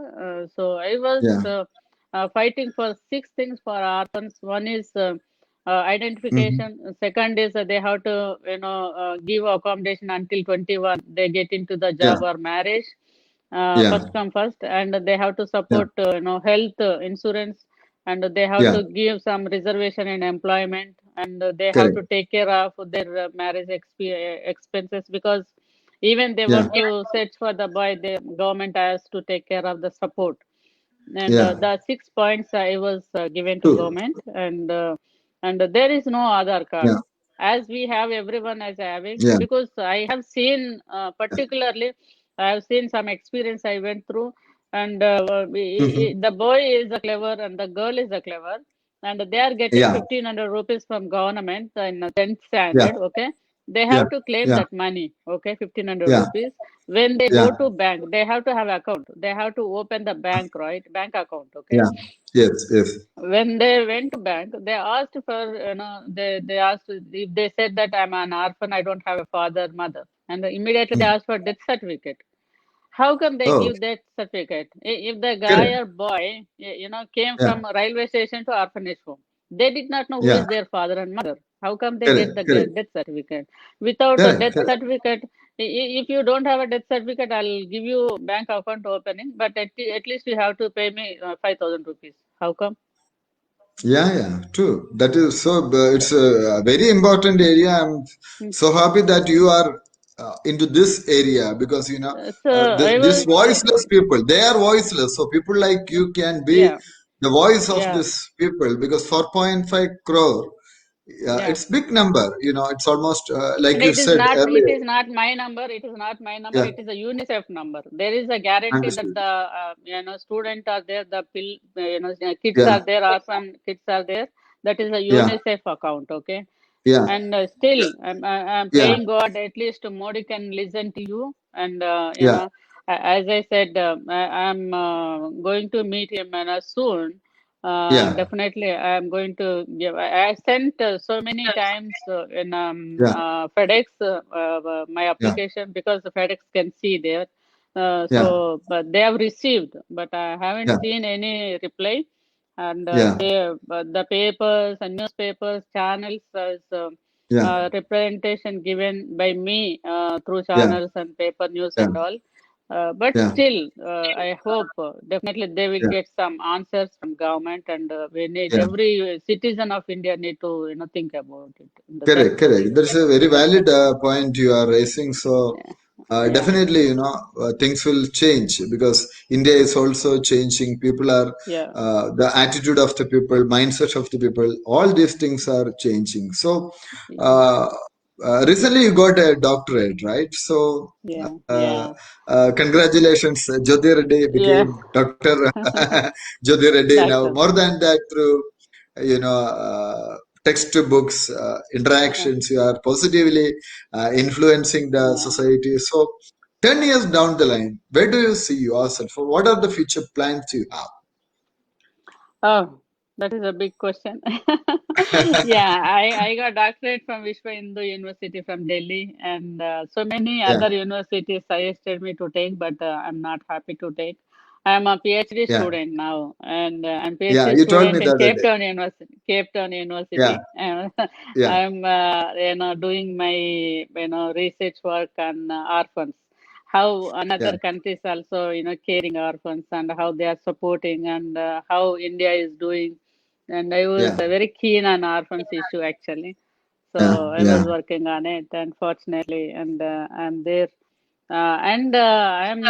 So I was Yeah. fighting for 6 things for orphans. One is identification. Second is they have to give accommodation until 21 they get into the Yeah. job or marriage. Yeah. First come first, and they have to Yeah. support health insurance, and they have Yeah. to give some reservation in employment, and they have Correct. to take care of their marriage expenses, because even they Yeah. want to search for the boy, the government has to take care of the support. And Yeah. the 6 points I was given to True. government, and there is no other card Yeah. as we have, everyone is having, Yeah. because I have seen particularly, I have seen some experience I went through, and the boy is a clever and the girl is a clever, and they are getting Yeah. 1,500 rupees from government in 10th Yeah. standard. Okay, they Yeah. have to claim Yeah. that money. Okay, 1,500 Yeah. rupees. When they Yeah. go to bank, they have to have account. They have to open the bank, right? Bank account. Okay, Yeah. Yes. Yes. when they went to bank, they asked for, they asked if they said that I'm an orphan, I don't have a father, mother, and immediately they asked for death certificate. How come they Oh, give that certificate? If the guy correct. or boy, came Yeah. from a railway station to orphanage home, they did not know who Yeah. is their father and mother. How come they get Correct. the Correct. death certificate? Without a Correct. death Correct. certificate, if you don't have a death certificate, I'll give you bank account opening, but at least you have to pay me 5,000 rupees. How come? Yeah. Yeah. True. That is so. It's a very important area. I'm Hmm. so happy that you are into this area because So I this was, voiceless people, they are voiceless. So people like you can be yeah, the voice of yeah, this people because 4.5 crore. yeah. It's big number. It's almost like And you it is said not, it earlier. is not my number. It is not my number. Yeah. It is a UNICEF number. There is a guarantee that Understood. the student are there, the kids Yeah. are there, orphan kids are there. That is a Yeah. UNICEF account. Okay. Yeah. And still, I'm Yeah. praying God at least Modi can listen to you. And Yeah. as I said, I'm going to meet him soon. Yeah. Definitely, I'm going to give. I sent so many times in Yeah. FedEx my Yeah. application, because the FedEx can see there. Yeah. But they have received, but I haven't Yeah. seen any reply. And Yeah. the papers and newspapers, channels, Yeah. representation given by me through Yeah. channels and paper news Yeah. and all. But Yeah. still, I hope definitely they will Yeah. get some answers from government, and we need, Yeah. every citizen of India need to think about it. And that's Correct. Correct. That's a very valid point you are raising. So yeah, definitely, things will change because India is also changing. People are yeah, the attitude of the people, mindset of the people. All these things are changing. So yeah, uh, recently you got a doctorate, right? So yeah, yeah, congratulations, Jyoti Reddy yeah. became Doctor Jyoti Reddy now. Doctor. More than that, through textbooks, Yeah, interactions, you are positively influencing the yeah. society. So, 10 years down the line, where do you see yourself? What are the future plans you Oh, that is a big question. Yeah, I got doctorate from Vishwa Hindu University from Delhi, and so many have? other universities suggested me to take, but I'm not happy to take. I'm a PhD Yeah, student now, and I'm yeah, PhD you told me student the in other Cape day. Town University. Cape Town Yeah, University. yeah, I'm doing my research work on orphans, how yeah, another countries also caring orphans, and how they are supporting, and how India is doing. And I was yeah, very keen on orphans issue actually, yeah, so I was yeah. working on it, unfortunately, and I'm there. And I'm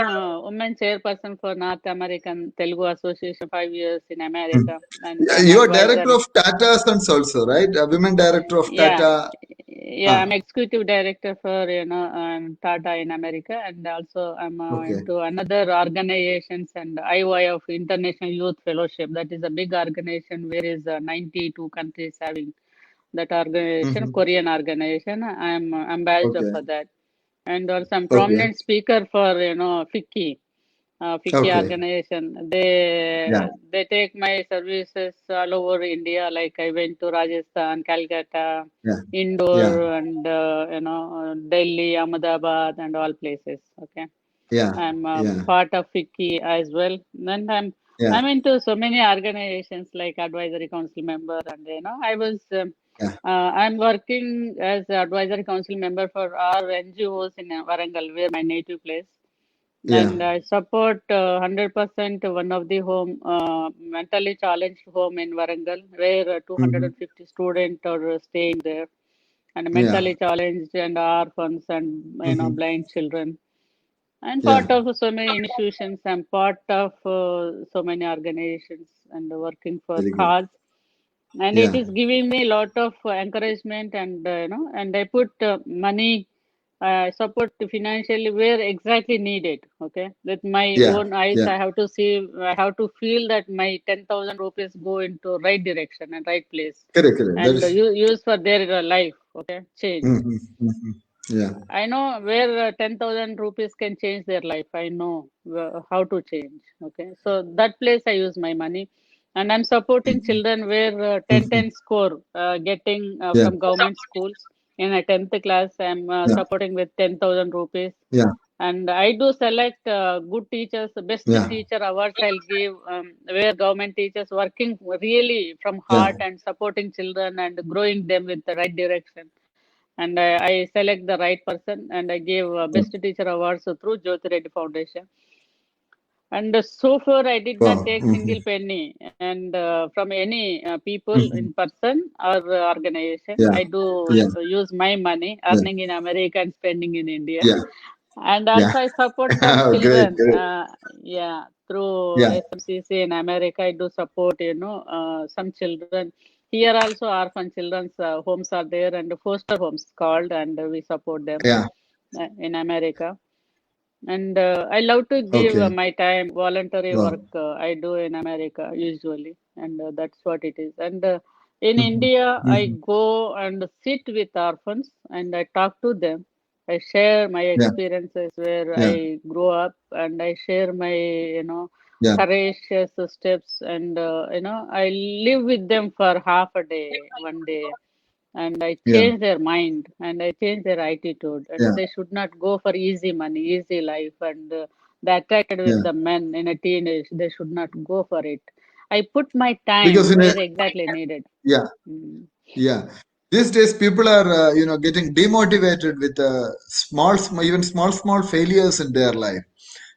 women chairperson for North American Telugu Association 5 years in Mm. America, and Yeah, I'm you are advisor. director of Tata Sons also, right? Women director of Yeah, Tata. yeah, I'm Ah, executive director for Tata in America, and also I'm okay. into another organizations and IOI of International Youth Fellowship. That is a big organization where is 92 countries having that organization, Hmm. Korean organization. I'm ambassador Okay. for that, and also I'm Okay. prominent speaker for FICCI. FICCI Okay. organization. Yeah. They take my services all over India. Like I went to Rajasthan, Calcutta, Yeah. Indore, and Delhi, Ahmedabad, and all places. Okay, Yeah. I'm Yeah. part of FICCI as well. And Yeah. I'm into so many organizations like advisory council member, and I was. Yeah. I'm working as advisory council member for our NGOs in Warangal, where my native place. And Yeah. I support 100% one of the home mentally challenged home in Warangal, where 250 students are staying there, and Yeah. mentally challenged and orphans and blind children. And Yeah. part of so many institutions, I'm part of so many organizations and working for Very good. cause. And it Yeah. is giving me a lot of encouragement, and and I put money support financially where exactly needed. Okay, with my Yeah. own eyes, Yeah. I have to see, I have to feel that my 10,000 rupees go into right direction and right place, Correct. Correct. That and is. use for their life. Okay, change. Yeah. I know where 10,000 rupees can change their life. I know how to change. Okay, so that place I use my money, and I'm supporting children where 10 score getting Yeah. from government schools in a 10th class. I'm Yeah. supporting with 10,000 rupees, Yeah. and I do select good teachers, best Yeah. teacher awards. I'll give where government teachers working really from Yeah. heart and supporting children and growing them with the right direction, and I select the right person, and I give best teacher awards through Jyoti Reddy Foundation. And so far, I did not Wow. take single penny and from any people in person or organization. Yeah. I do Yeah. use my money, Yeah. earning in America and spending in India. Yeah. And Yeah. also, I support some Great. children. Great. Yeah, through Yeah. SMCC in America, I do support, some children. Here also, orphan children's homes are there, and foster homes called, and we support them Yeah. in America. And I love to give Okay. my time, voluntary work Wow. I do in America usually, and that's what it is. And in India, I go and sit with orphans and I talk to them. I share my Yeah. experiences where Yeah. I grew up, and I share my, Yeah. courageous steps, and I live with them for half a day, one day, and I Yeah. change their mind and I change their attitude. And Yeah. they should not go for easy money, easy life, and they attracted with Yeah. the men in a teenage. They should not go for it. I put my Because time in a, where exactly needed. yeah. Mm. Yeah. These days, people are getting demotivated with even small failures in their life.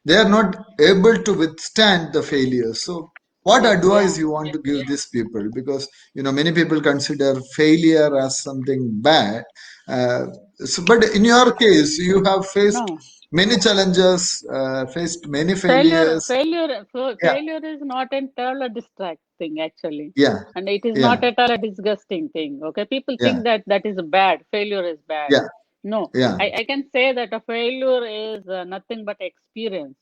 They are not able to withstand the failures. So, what Yeah. advice you want to give these people? Because many people consider failure as something bad. But in your case, you have faced No. many challenges, faced many Failure, failures. failure, Yeah. failure is not at all a distracting actually, Yeah. and it is Yeah. not at all a disgusting thing. Okay, people Yeah. think that that is bad. Failure is bad. Yeah. No, Yeah. I can say that a failure is nothing but experience.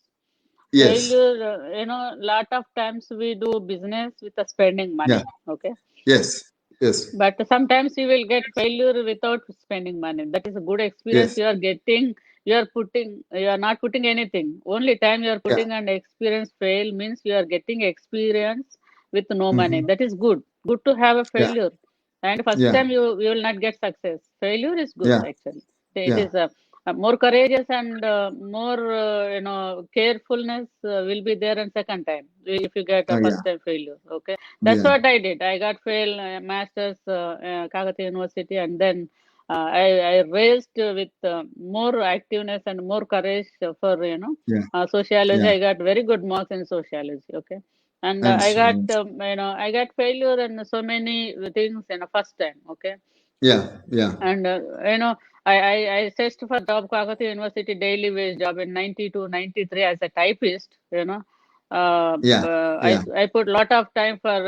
Yes. Failure, lot of times we do business with spending Yeah. money. Okay, Yes. Yes. but sometimes you will get failure without spending money. That is a good experience Yes. you are getting. You are not putting anything. Only time you are Yeah. putting, and experience fail means you are getting experience with no money. Hmm. That is good. Good to have a Yeah. failure. And first Yeah. time you will not get success. Failure is good Yeah. actually. It Yeah. is more courageous and more carefulness will be there in second time if you get a Yeah. first time failure. Okay, that's Yeah. what I did. I got failed masters Kakati University, and then I raised with more activeness and more courage for Yeah. sociology. Yeah. I got very good marks in sociology. Okay, and I Understood. got Understood. I got failure in so many things in the first time. Okay, Yeah. Yeah. and I searched for job Kakati University daily wage job in 92, 93 as a typist. Yeah. Yeah. I put lot of time for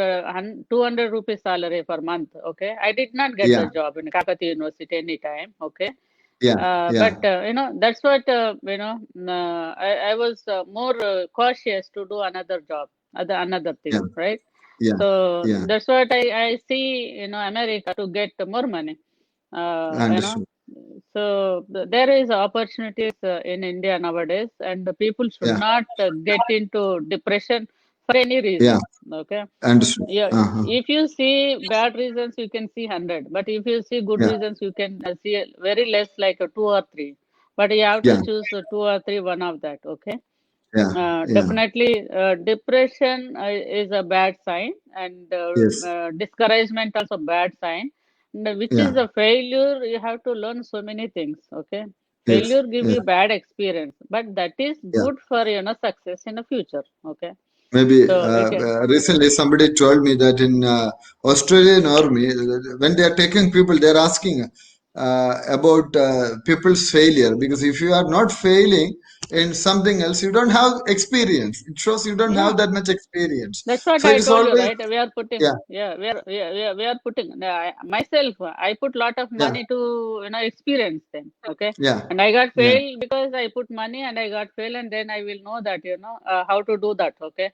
200 rupees salary per month. Okay, I did not get the Yeah. job in Kakati University any time. Okay, Yeah. but Yeah. that's what I was more cautious to do another job, another thing, Yeah. right? Yeah. So Yeah. that's what I see, America to get more money. Uh, you know, Understood. So there is opportunities in India nowadays, and the people should Yeah. not get into depression for any Yeah. reason. Okay. Understood. Yeah, Uh-huh. if you see bad reasons, you can see 100. But if you see good Yeah. reasons, you can see very less, like a two or three. But you have to Yeah. choose two or three, one of that. Okay. Yeah. Yeah. Definitely, depression is a bad sign, and Yes. discouragement also bad sign. Which is Yeah. a failure. You have to learn so many things. Okay, Yes. failure give Yeah. you bad experience, but that is Yeah. good for success in the future. Okay, Maybe so we can. recently somebody told me that in Australian army, when they are taking people, they are asking about people's failure, because if you are not failing in something else, you don't have experience. It shows you don't have Yeah, that much experience. that's what So I it is told you, always, right? We are putting, yeah, yeah, we are putting. Myself, I put lot of yeah, money to experience them. Okay, yeah, and I got yeah, failed because I put money and I got failed, and then I will know that how to do that. Okay,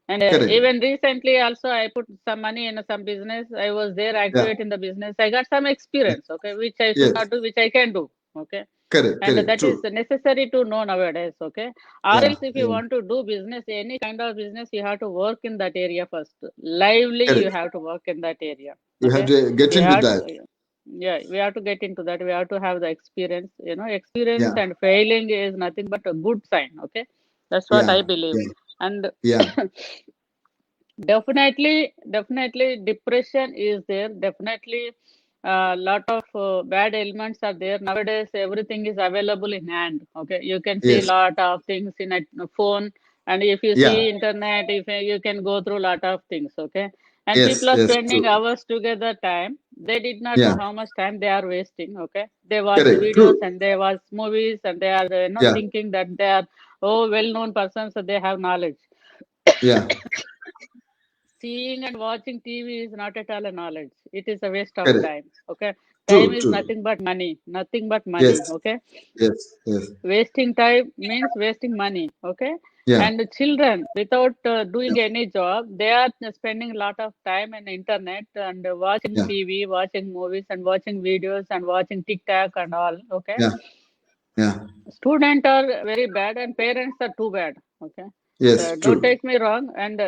and correct, even recently also I put some money in some business. I was there yeah, active in the business. I got some yeah, experience. Okay, which I should yes, not do, which I can do. Okay, correct, and correct, that is true, necessary to know nowadays. Okay, or yeah, else if you yeah, want to do business, any kind of business, you have to work in that area first. Lively, you correct. have to work in that area. You have Okay, to get we into have to, that. yeah, we have to get into that. We have to have the experience. Experience Yeah, and failing is nothing but a good sign. Okay, that's what I yeah, believe. yeah, And yeah, definitely, depression is there. Definitely, a lot of bad elements are there. Nowadays, everything is available in hand. Okay, you can see yes, lot of things in a phone, and if you yeah, see internet, if you can go through lot of things. Okay, and people yes, are yes, spending true. hours together time. They did not know Yeah, how much time they are wasting. Okay, they watch correct, videos true. and they watch movies, and they are Yeah, thinking that they are well-known persons, so they have knowledge. yeah, Seeing and watching TV is not at all a knowledge. It is a waste of correct, time. Okay. Time true, is true. nothing but money. Nothing but money. Yes, Okay. yes, yes. Wasting time means wasting money. Okay. Yeah, And the children, without yeah, doing any job, they are spending a lot of time in internet and watching yeah, TV, watching movies, and watching videos and watching TikTok and all. Okay. yeah, yeah. Students are very bad and parents are too bad. Okay. Yes, So don't true. take me wrong. And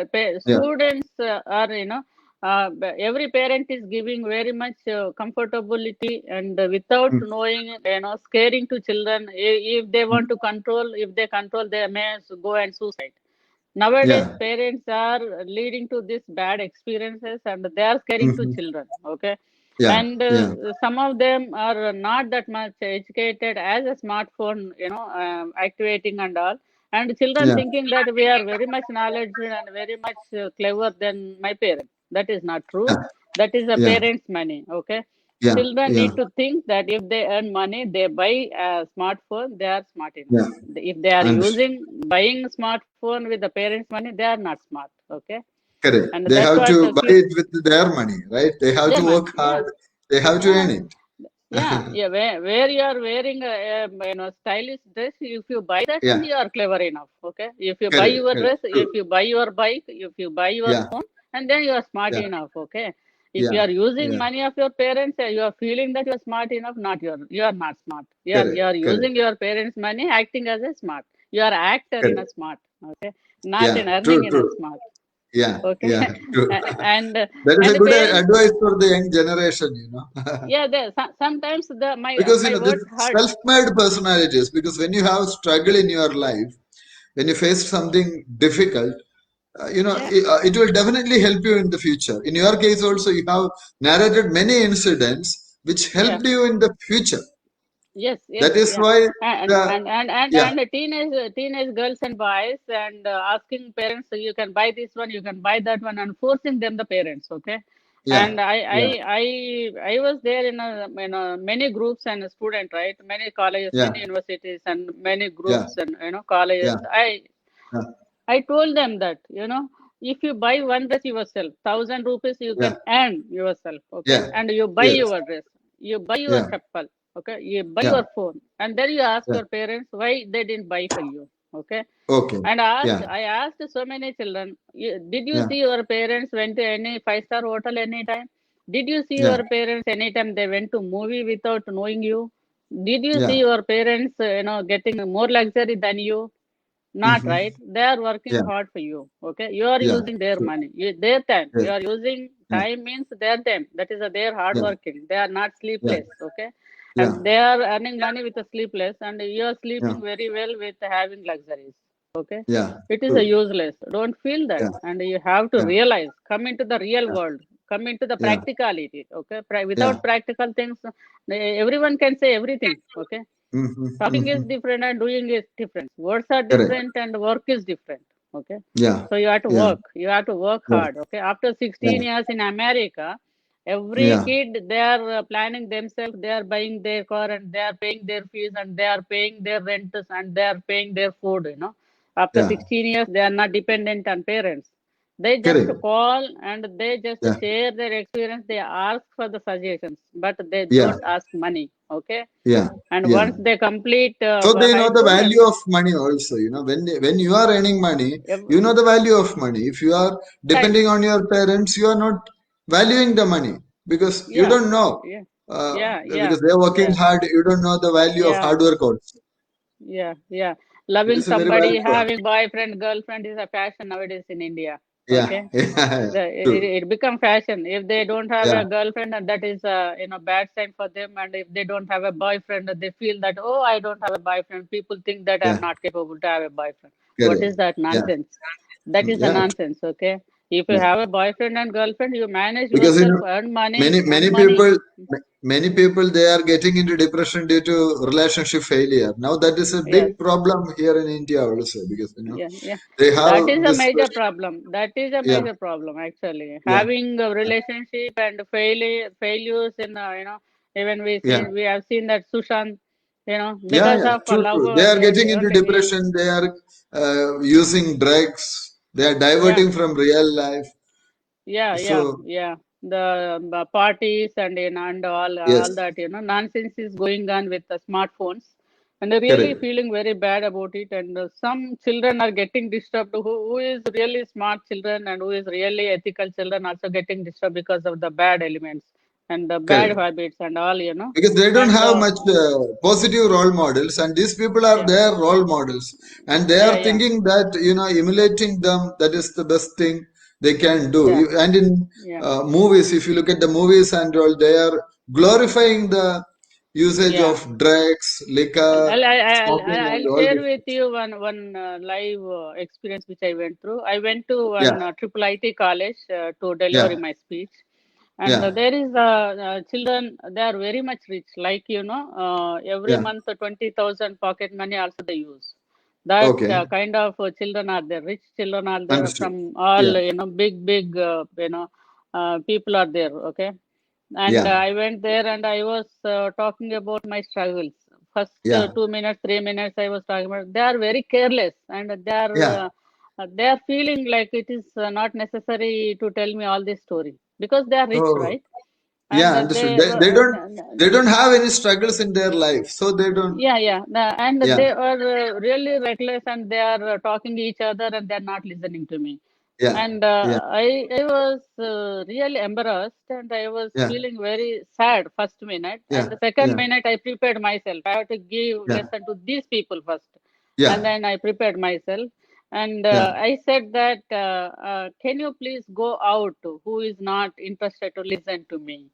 Yeah, students are, every parent is giving very much comfortability, and without mm, knowing, scaring to children. If they mm, want to control, if they control, they may go and suicide. Nowadays, yeah, parents are leading to this bad experiences, and they are scaring to hmm, children. Okay, yeah, and yeah, some of them are not that much educated as a smartphone, activating and all. And children yeah, thinking that we are very much knowledgeable and very much clever than my parents. That is not true. yeah, That is a yeah, parent's money. Okay, yeah, children yeah. need to think that if they earn money, they buy a smartphone, they are smart enough. Yeah. If they are Understood. buying smartphone with the parents' money, they are not smart. Okay, Correct. and They that's have what to buy it with their money, right? They have their to money. work Yeah, hard. They have to yeah, earn it. yeah. Where you are wearing a stylish dress, if you buy that, Yeah. then you are clever enough. Okay, if you buy Correct. your Correct. dress, if True. you buy your bike, if you buy your Yeah. phone, and then you are smart Yeah. enough. Okay, if you Yeah. are using Yeah. money of your parents, you are feeling that you are smart enough. Not you are not smart. You Correct. are Correct. using your parents' money, acting as a smart. You are actor in a Correct. smart. Okay, not in Yeah. earning True. in a True. smart. Yeah. Okay, Yeah. True. and That is and a the good parents, advice for the young generation. yeah, sometimes Because my the words hurt. self-made personalities. Because when you have struggle in your life, when you face something difficult, Yeah, it will definitely help you in the future. In your case also, you have narrated many incidents which yeah, helped you in the future. yes, That is yeah, why and the, and and and, yeah, and the teenage girls and boys, and asking parents, so you can buy this one, you can buy that one, and forcing them, the parents. Okay, yeah, and I I yeah, I I was there in many groups and a student, right, many colleges, yeah, many universities, and many yeah, groups, and colleges. yeah, yeah, I told them that, if you buy one dress yourself, 1,000 rupees you yeah, can earn yourself, okay? yeah, And you buy yes, your dress, you buy your yeah, chappal, okay? You buy yeah, your phone, and then you ask yeah, your parents why they didn't buy for you, okay? okay, And yeah, I asked so many children, did you yeah, see your parents went to any five-star hotel anytime? Did you see yeah, your parents anytime they went to movie without knowing you? Did you Yeah. see your parents, getting more luxury than you? Not Mhm. right. They are working Yeah. hard for you. Okay, you are Yeah. using their True. money, their time. Yes. You are using Yeah. time means their time. That is their hard Yeah. working. They are not Yeah. sleepless. Okay, Yeah. and they are earning money with a sleepless, and you are Yeah. sleeping very well with having luxuries. Okay, Yeah. it is a True. useless. Don't feel that, Yeah. and you have to Yeah. realize. Come into the real Yeah. world. Come into the Yeah. practicality. Okay, Yeah. without practical things, everyone can say everything. Okay, Mhm. talking is Mhm. different and doing is different. Words are Correct. different and work is different. Okay. Yeah. So you have to Yeah. work. You have to work Yeah. hard. Okay. After 16 Yeah. years in America, every Yeah. kid, they are planning themselves, they are buying their car and they are paying their fees and they are paying their rents and they are paying their food. After Yeah. 16 years, they are not dependent on parents. They just Correct. call and they just Yeah. share their experience. They ask for the suggestions, but they Yeah. don't ask money. Okay. Yeah. And Yeah. once they complete So they know high the school, value of money also. When you are earning money, you know the value of money. If you are time. depending on your parents, you are not valuing the money because you Yeah, don't know. yeah, Uh, yeah, yeah, because they are working yeah, hard, you don't know the value of yeah, hard work also. yeah. It Loving is a very valid somebody, point. having boyfriend, girlfriend is a fashion nowadays in India. Yeah. Okay, Yeah. True. it become fashion. If they don't have Yeah. a girlfriend, and that is a bad sign for them. And if they don't have a boyfriend, they feel that, oh, I don't have a boyfriend. People think that I'm Yeah. not capable to have a boyfriend. What Correct. is that Yeah. nonsense? That is a Yeah. nonsense. Okay, if you Yeah. have a boyfriend and girlfriend, you manage Because yourself, earn money, many earn many money. people many people they are getting into depression due to relationship failure. Now that is a Yes. big problem here in India also because Yeah. they have That is a this major problem. That is a yeah major problem actually. yeah Having a relationship and failures in even yeah we have seen that Sushant, yeah because yeah of a true true. They lover. are getting into Okay, depression. They are using drugs. They are yeah, diverting from real life. So yeah. The parties and and all yes, that nonsense is going on with the smartphones, and they're really correct. feeling very bad about it. And some children are getting disturbed. Who is really smart children and who is really ethical children also getting disturbed because of the bad elements and the bad Correct. habits and all. Because they don't And have much positive role models, and these people are yeah, their role models, and they are yeah, thinking that emulating them, that is the best thing they can do. yeah, And in yeah, movies, if you look at the movies and all, they are glorifying the usage yeah. of drugs, liquor, smoking, and I'll all share these with things. you one live experience which I went through. I went to Yeah, one triple IT college to deliver yeah, my speech, and yeah, there is children. They are very much rich. Like every yeah. month 20,000 pocket money also they use. That Okay, kind of children are there. Rich children are there understood. from all Yeah, big people are there. Okay, and yeah, I went there and I was talking about my struggles. First yeah, 2 minutes, 3 minutes, I was talking about. They are very careless and yeah. they are feeling like it is not necessary to tell me all this story because they are rich, Oh, right? And yeah, understood. They don't have any struggles in their life, so they don't. yeah. And Yeah, they are really reckless and they are talking to each other and they are not listening to me. yeah, And yeah, I was really embarrassed and I was yeah, feeling very sad first minute. And yeah, the second yeah, minute, I prepared myself. I have to give yeah, lesson to these people first. And yeah, then I prepared myself. And yeah, I said that, can you please go out who is not interested to listen to me?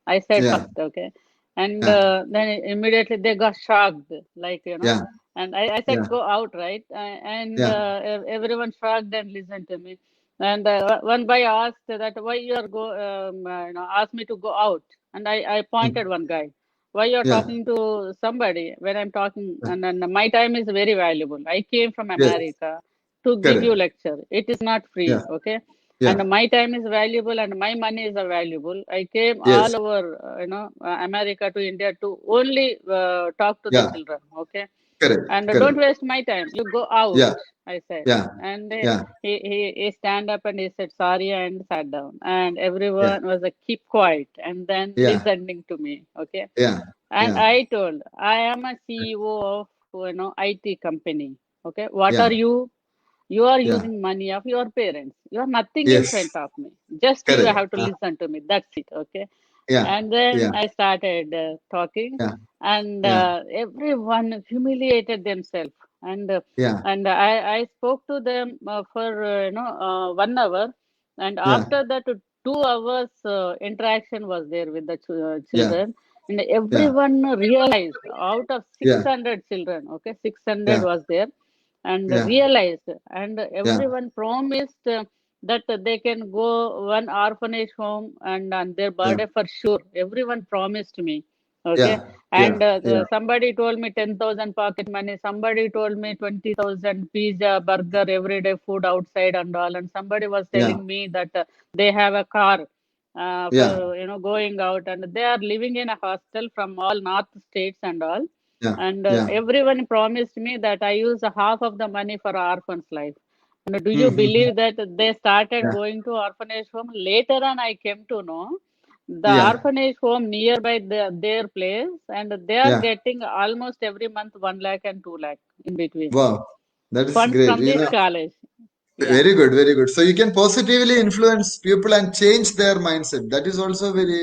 I said yeah, first, okay. And yeah, then immediately they got shocked, like, yeah, and I yeah, said, go out, right? And yeah, everyone shrugged and listened to me. And one boy asked that why you are asked me to go out. And I mm, pointed one guy. Why you're yeah, talking to somebody when I'm talking? And then my time is very valuable. I came from yes, America to give you correct. lecture. It is not Yeah, free, okay? yeah, And my time is valuable and my money is valuable. I came all yes, over, America to India to only talk to the yeah, children, okay? correct, And don't correct. waste my time. You go out, Yeah, I said. yeah, And yeah, he stand up and he said sorry and sat down. And yeah, everyone was keep quiet and then yeah, listening to me, okay? yeah, And yeah, I told, I am a CEO of IT company. Okay, what yeah, are you? You are yeah, using money of your parents. You are nothing in yes, front of me. Just you correct. have to listen to me. That's it. Okay. Yeah. And then Yeah. I started talking, Yeah. and Yeah. everyone humiliated themselves. Yeah. And I spoke to them for 1 hour, and Yeah. after that 2 hours interaction was there with the Yeah. children, and Yeah. everyone realized out of Yeah. 600 children, okay, 600 Yeah. was there, and Yeah. realized, and Yeah. everyone promised that they can go one orphanage home and on their Yeah. birthday for sure. Everyone promised me. Okay. Yeah. And Yeah. Yeah. somebody told me 10,000 pocket money. Somebody told me 20,000 pizza, burger, everyday food outside and all. And somebody was Yeah. telling me that they have a car Yeah. for going out, and they are living in a hostel from all north states and all. Yeah. And Yeah. everyone promised me that I use half of the money for orphans' life. And do you Mm-hmm. believe that they started Yeah. going to orphanage home? Later on, I came to know the Yeah. orphanage home nearby their place, and they are Yeah. getting almost every month 1 lakh and 2 lakh in between Wow. That is funds great. from this college. Yeah, Very good. Very good. So you can positively influence people and change their mindset. That is also very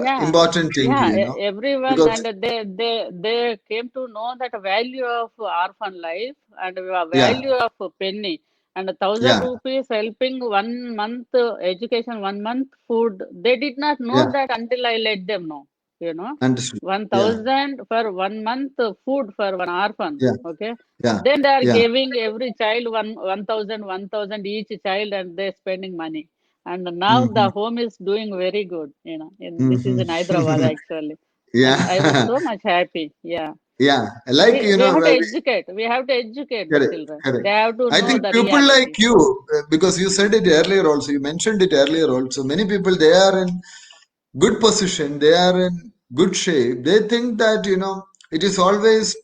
yeah, important thing, yeah. Everyone, because and they came to know that value of orphan life and yeah, value of penny, and 1,000 yeah, rupees helping 1 month education, 1 month food. They did not know yeah. that until I let them know. You know, Understood. Yeah, 1,000 for 1 month food for one orphan. yeah, Okay, yeah, then they are yeah. giving every child 1,000 each child, and they're spending money. And now Mm-hmm. the home is doing very good, this is in Hyderabad Mm-hmm. actually. And I was Yeah, so much happy. Yeah. yeah. Like We have to educate. We have to educate the correct, children. correct. They have to I know think the people like reality. you, because you said it earlier also, you mentioned it earlier also. Many people, they are in good position, they are in good shape. They think that, it is always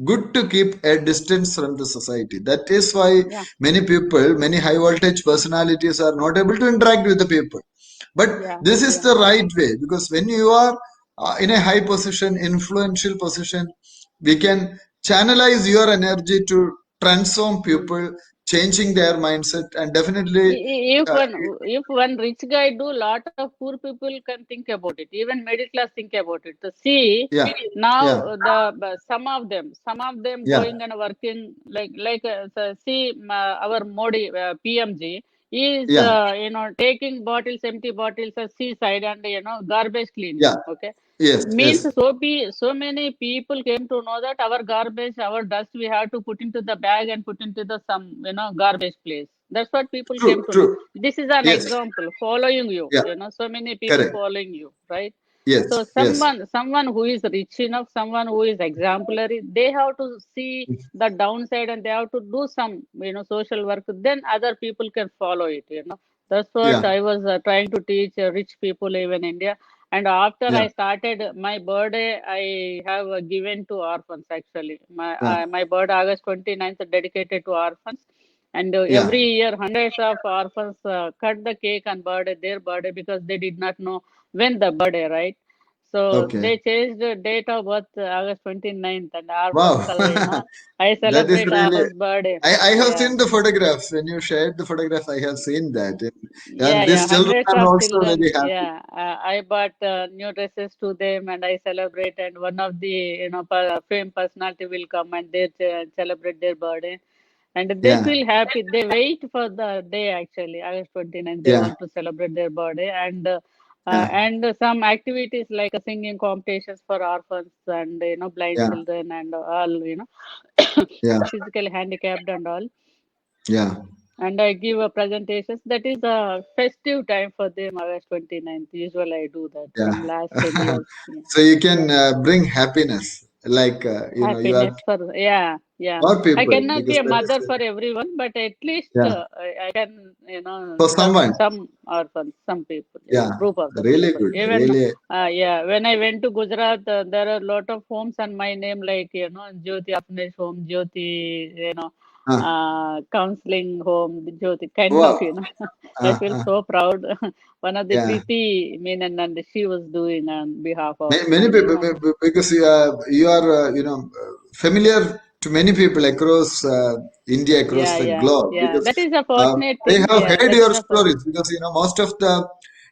good to keep a distance from the society. That is why Yeah, many people, many high voltage personalities are not able to interact with the people. But yeah, this is yeah, the right way, because when you are in a high position, influential position, we can channelize your energy to transform mm. people, changing their mindset, and definitely, If uh, one rich guy do, lot of poor people can think about it. Even middle class think about it. To see yeah, now yeah, some of them yeah, going and working see our Modi PMG is yeah, taking bottles, empty bottles at seaside, and garbage cleaning. yeah, Okay, yes, means yes. so many people came to know that our garbage, our dust, we have to put into the bag and put into the some garbage place. That's what people came True, to know. true. This is an Yes, example following you. yeah, So many people correct. following you, right? Yes, So yes, someone who is rich enough, someone who is exemplary, they have to see the downside, and they have to do some social work. Then other people can follow it. That's what yeah, I was trying to teach rich people even India. And after yeah, I started my birthday, I have given to orphans actually. My yeah, my birthday August 29th dedicated to orphans. And yeah. every year hundreds of orphans cut the cake on their birthday, because they did not know when the birthday, right? So Okay. they changed the date of birth August 29th, and orphans Wow. I That is celebrate really. orphans' birthday. I have Yeah. seen the photographs. When you shared the photographs, I have seen that. Yeah, And yeah, these children hundreds are of also children. very happy. Yeah, I bought new dresses to them, and I celebrate. And one of the fame personality will come, and they celebrate their birthday, and they Yeah, feel happy. They wait for the day actually, August 29th. They yeah, want to celebrate their birthday, yeah, and some activities like singing competitions for orphans and blind yeah, children and all yeah, physically handicapped and all, yeah, and I give a presentations. That is a festive time for them, August 29th. Usually I do that yeah. from last 10 years. Yeah. So you can bring happiness, like you are Happiness for, yeah, yeah. more I people, cannot be because a that is mother for everyone, but at least yeah, I can, for serve someone. some orphans, some people, Yeah, group of the really people. good, Even, really. yeah, when I went to Gujarat, there are a lot of homes on my name, like, Jyoti Apnesh Home, Jyoti, counseling home, Jyoti, kind of, Wow. I feel so proud. One of the Yeah. Preeti Menon, and she was doing on behalf of, Many people, because you are familiar to many people across India, across yeah, the yeah, globe, yeah. because That is a fortunate they thing. have Yeah, heard that is your a stories, because most of the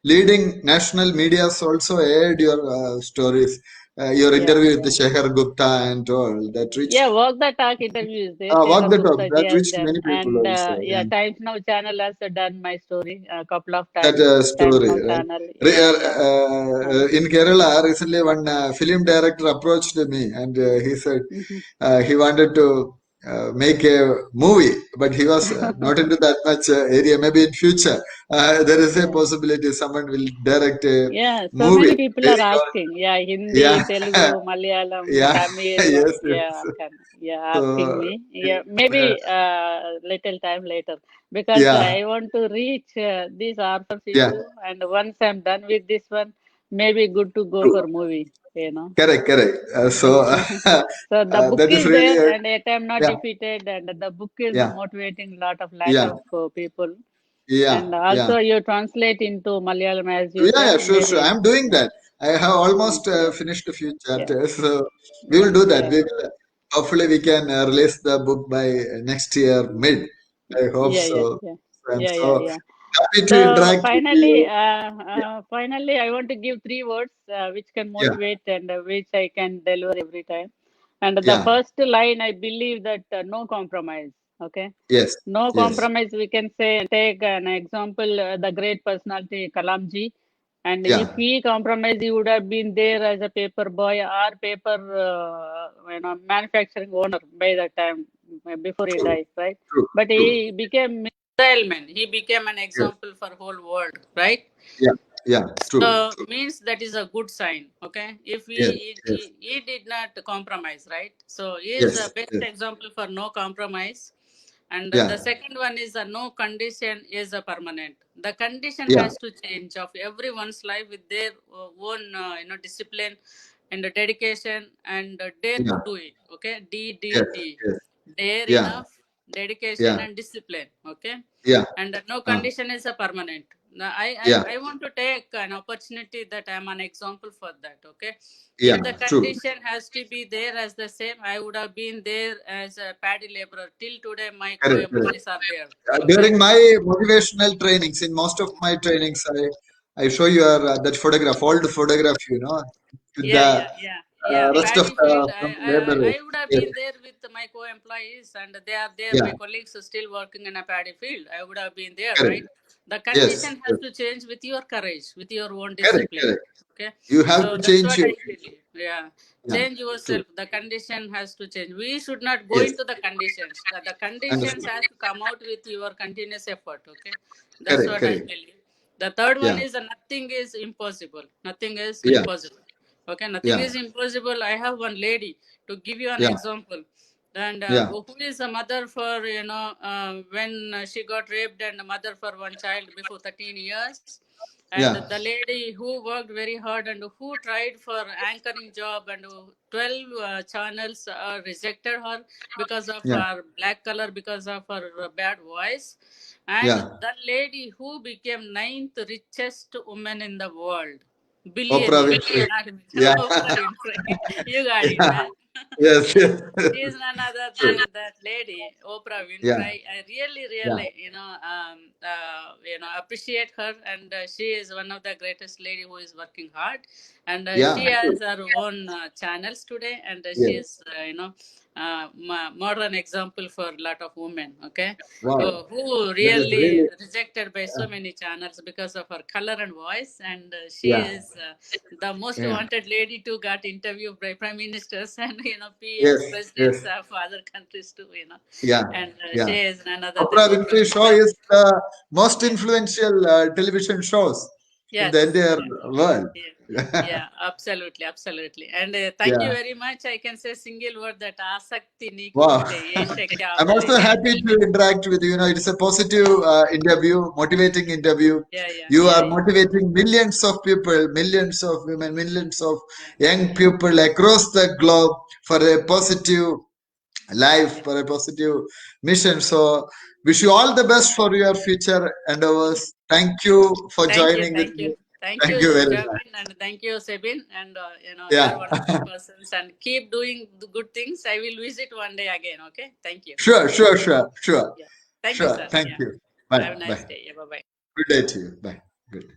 leading national medias also aired your stories, your Yeah, interview with yeah. Shekhar Gupta and all that reached. Yeah, Walk the Talk interview is there. Walk Shekhar the talk Gupta ji that has reached done, many people and also. yeah, Times Now channel has done my story a couple of That times. Times story, Now right? channel, yeah, yeah. In Kerala, recently one film director approached me and he said Mhm. he wanted to make a movie, but he was not into that much area. Maybe in future, there is a Yeah, possibility someone will direct a yeah. So movie. many people are asking. Yeah, Hindi, Yeah, Telugu, Malayalam, yeah, Tamil. yes, Yeah, yes. yeah, asking So, me. Yeah, maybe uh, little time later, because yeah, I want to reach these orphans yeah, issue, and once I'm done with this one, maybe good to go true. for movie. You know. Correct, correct. So, So the book that is is really, there, and yet I'm not yeah, defeated, and the book is yeah, motivating lot yeah, of people. yeah, And yeah. also you translate into Malayalam, as you Yeah, said, yeah, sure, sure. maybe. I'm doing that. I have almost Yeah, finished a few yeah, chapters, so we will yeah, do that. yeah, We will, hopefully, we can release the book by next year mid. I hope yeah, yeah, so. yeah, I'm yeah, yeah, so yeah. happy to So interact with you. finally, I want to give three words which can Yeah, motivate and which I can deliver every time. And the yeah, first line, I believe that no compromise. Okay, yes, no yes, compromise. We can say, take an example, the great personality Kalamji. And if yeah, he compromised, he would have been there as a paper boy or paper, manufacturing owner by that time before he true, died, right? true, But true. he became Missile man. He became an Yes, example for whole world, right? yeah, yeah, true, So true. means that is a good sign. Okay, if Yes, yes, he did not compromise, right? So he is the yes, best yes, example for no compromise. And the yeah, second one is a no condition is a permanent. The condition yeah, has to change of everyone's life with their own discipline and dedication and dare to yeah, do it. Okay, yes, D. yes, Dare yeah, enough, dedication yeah, and discipline. Okay, yeah, and no uh, condition is a permanent. Now, yeah, I want to take an opportunity that I'm an example for that. Okay, if the yeah, true. condition has to be there as the same, I would have been there as a paddy laborer till today. My Correct, correct. co-employees are there. Okay. During my motivational trainings, in most of my trainings, I show you that photograph, old photograph, with Yeah, the yeah, yeah, yeah. rest of Paddy field. the laborers. I would have Yes, been there with my co-employees, and they are there. yeah, My colleagues are still working in a paddy field. I would have been there, correct. right? The Yes, condition has yes, to change with your courage, with your own correct, discipline. correct. Okay, You have so to that's change what your I future. believe. Yeah, Yeah, change true. yourself. The condition has to change. We should not go Yes, into the conditions. The conditions understood. has to come out with your continuous effort. Okay, that's Correct, what I correct. believe. The third one Yeah, is nothing is impossible. Nothing is yeah, impossible. Okay, nothing yeah, is impossible. I have one lady to give you an yeah, example, and yeah, who is a mother for when she got raped and a mother for one child before 13 years, and yeah, the lady who worked very hard and who tried for anchoring job and 12 channels rejected her because of yeah, her black color, because of her bad voice, and yeah. the lady who became ninth richest woman in the world, Oprah billionaire. Winfrey. Not Yeah, Oprah Winfrey. You got it, yeah, man. yes, yes. She is none other True. than that lady, Oprah Yeah, Winfrey. I really, yeah, really, appreciate her, and she is one of the greatest lady who is working hard, and yeah, she has her own channels today, and she yes. is, modern example for a lot of women. Okay, Wow, who that is really really, rejected by so many channels because of her color and voice, and she yeah, is the most yeah. wanted lady to got interviewed by prime ministers and PMs, Yes, yes, presidents of other countries too. yeah, And she yeah. is none other than Oprah Oprah Winfrey Show Winfrey. is the most Yeah. influential television shows in the Yes. entire Yes. world. Yeah. Yeah, absolutely, absolutely. And thank you Yeah, very much. I can say single word that Asakti Niku wow. unte ye shakya I'm also avadu. happy to interact with you. It's a positive interview, motivating interview. Yeah, yeah, You yeah, are yeah, motivating millions of people, millions of women, millions of yeah, young people across the globe for a positive life, yeah. for a positive mission. So, wish you all the best for your future endeavors. Thank you for Thank you, joining with me. thank you, Thank you very much. Javin, and thank you, Sebin, and you are Yeah, wonderful persons, and keep doing the good things. I will visit one day again. Okay, thank you. sure, sure, sure, sure, Yeah, thank you, sure. sir. Thank Yeah, you. have a Bye, nice bye. day. Yeah, bye bye. Good day to you. Bye. Good.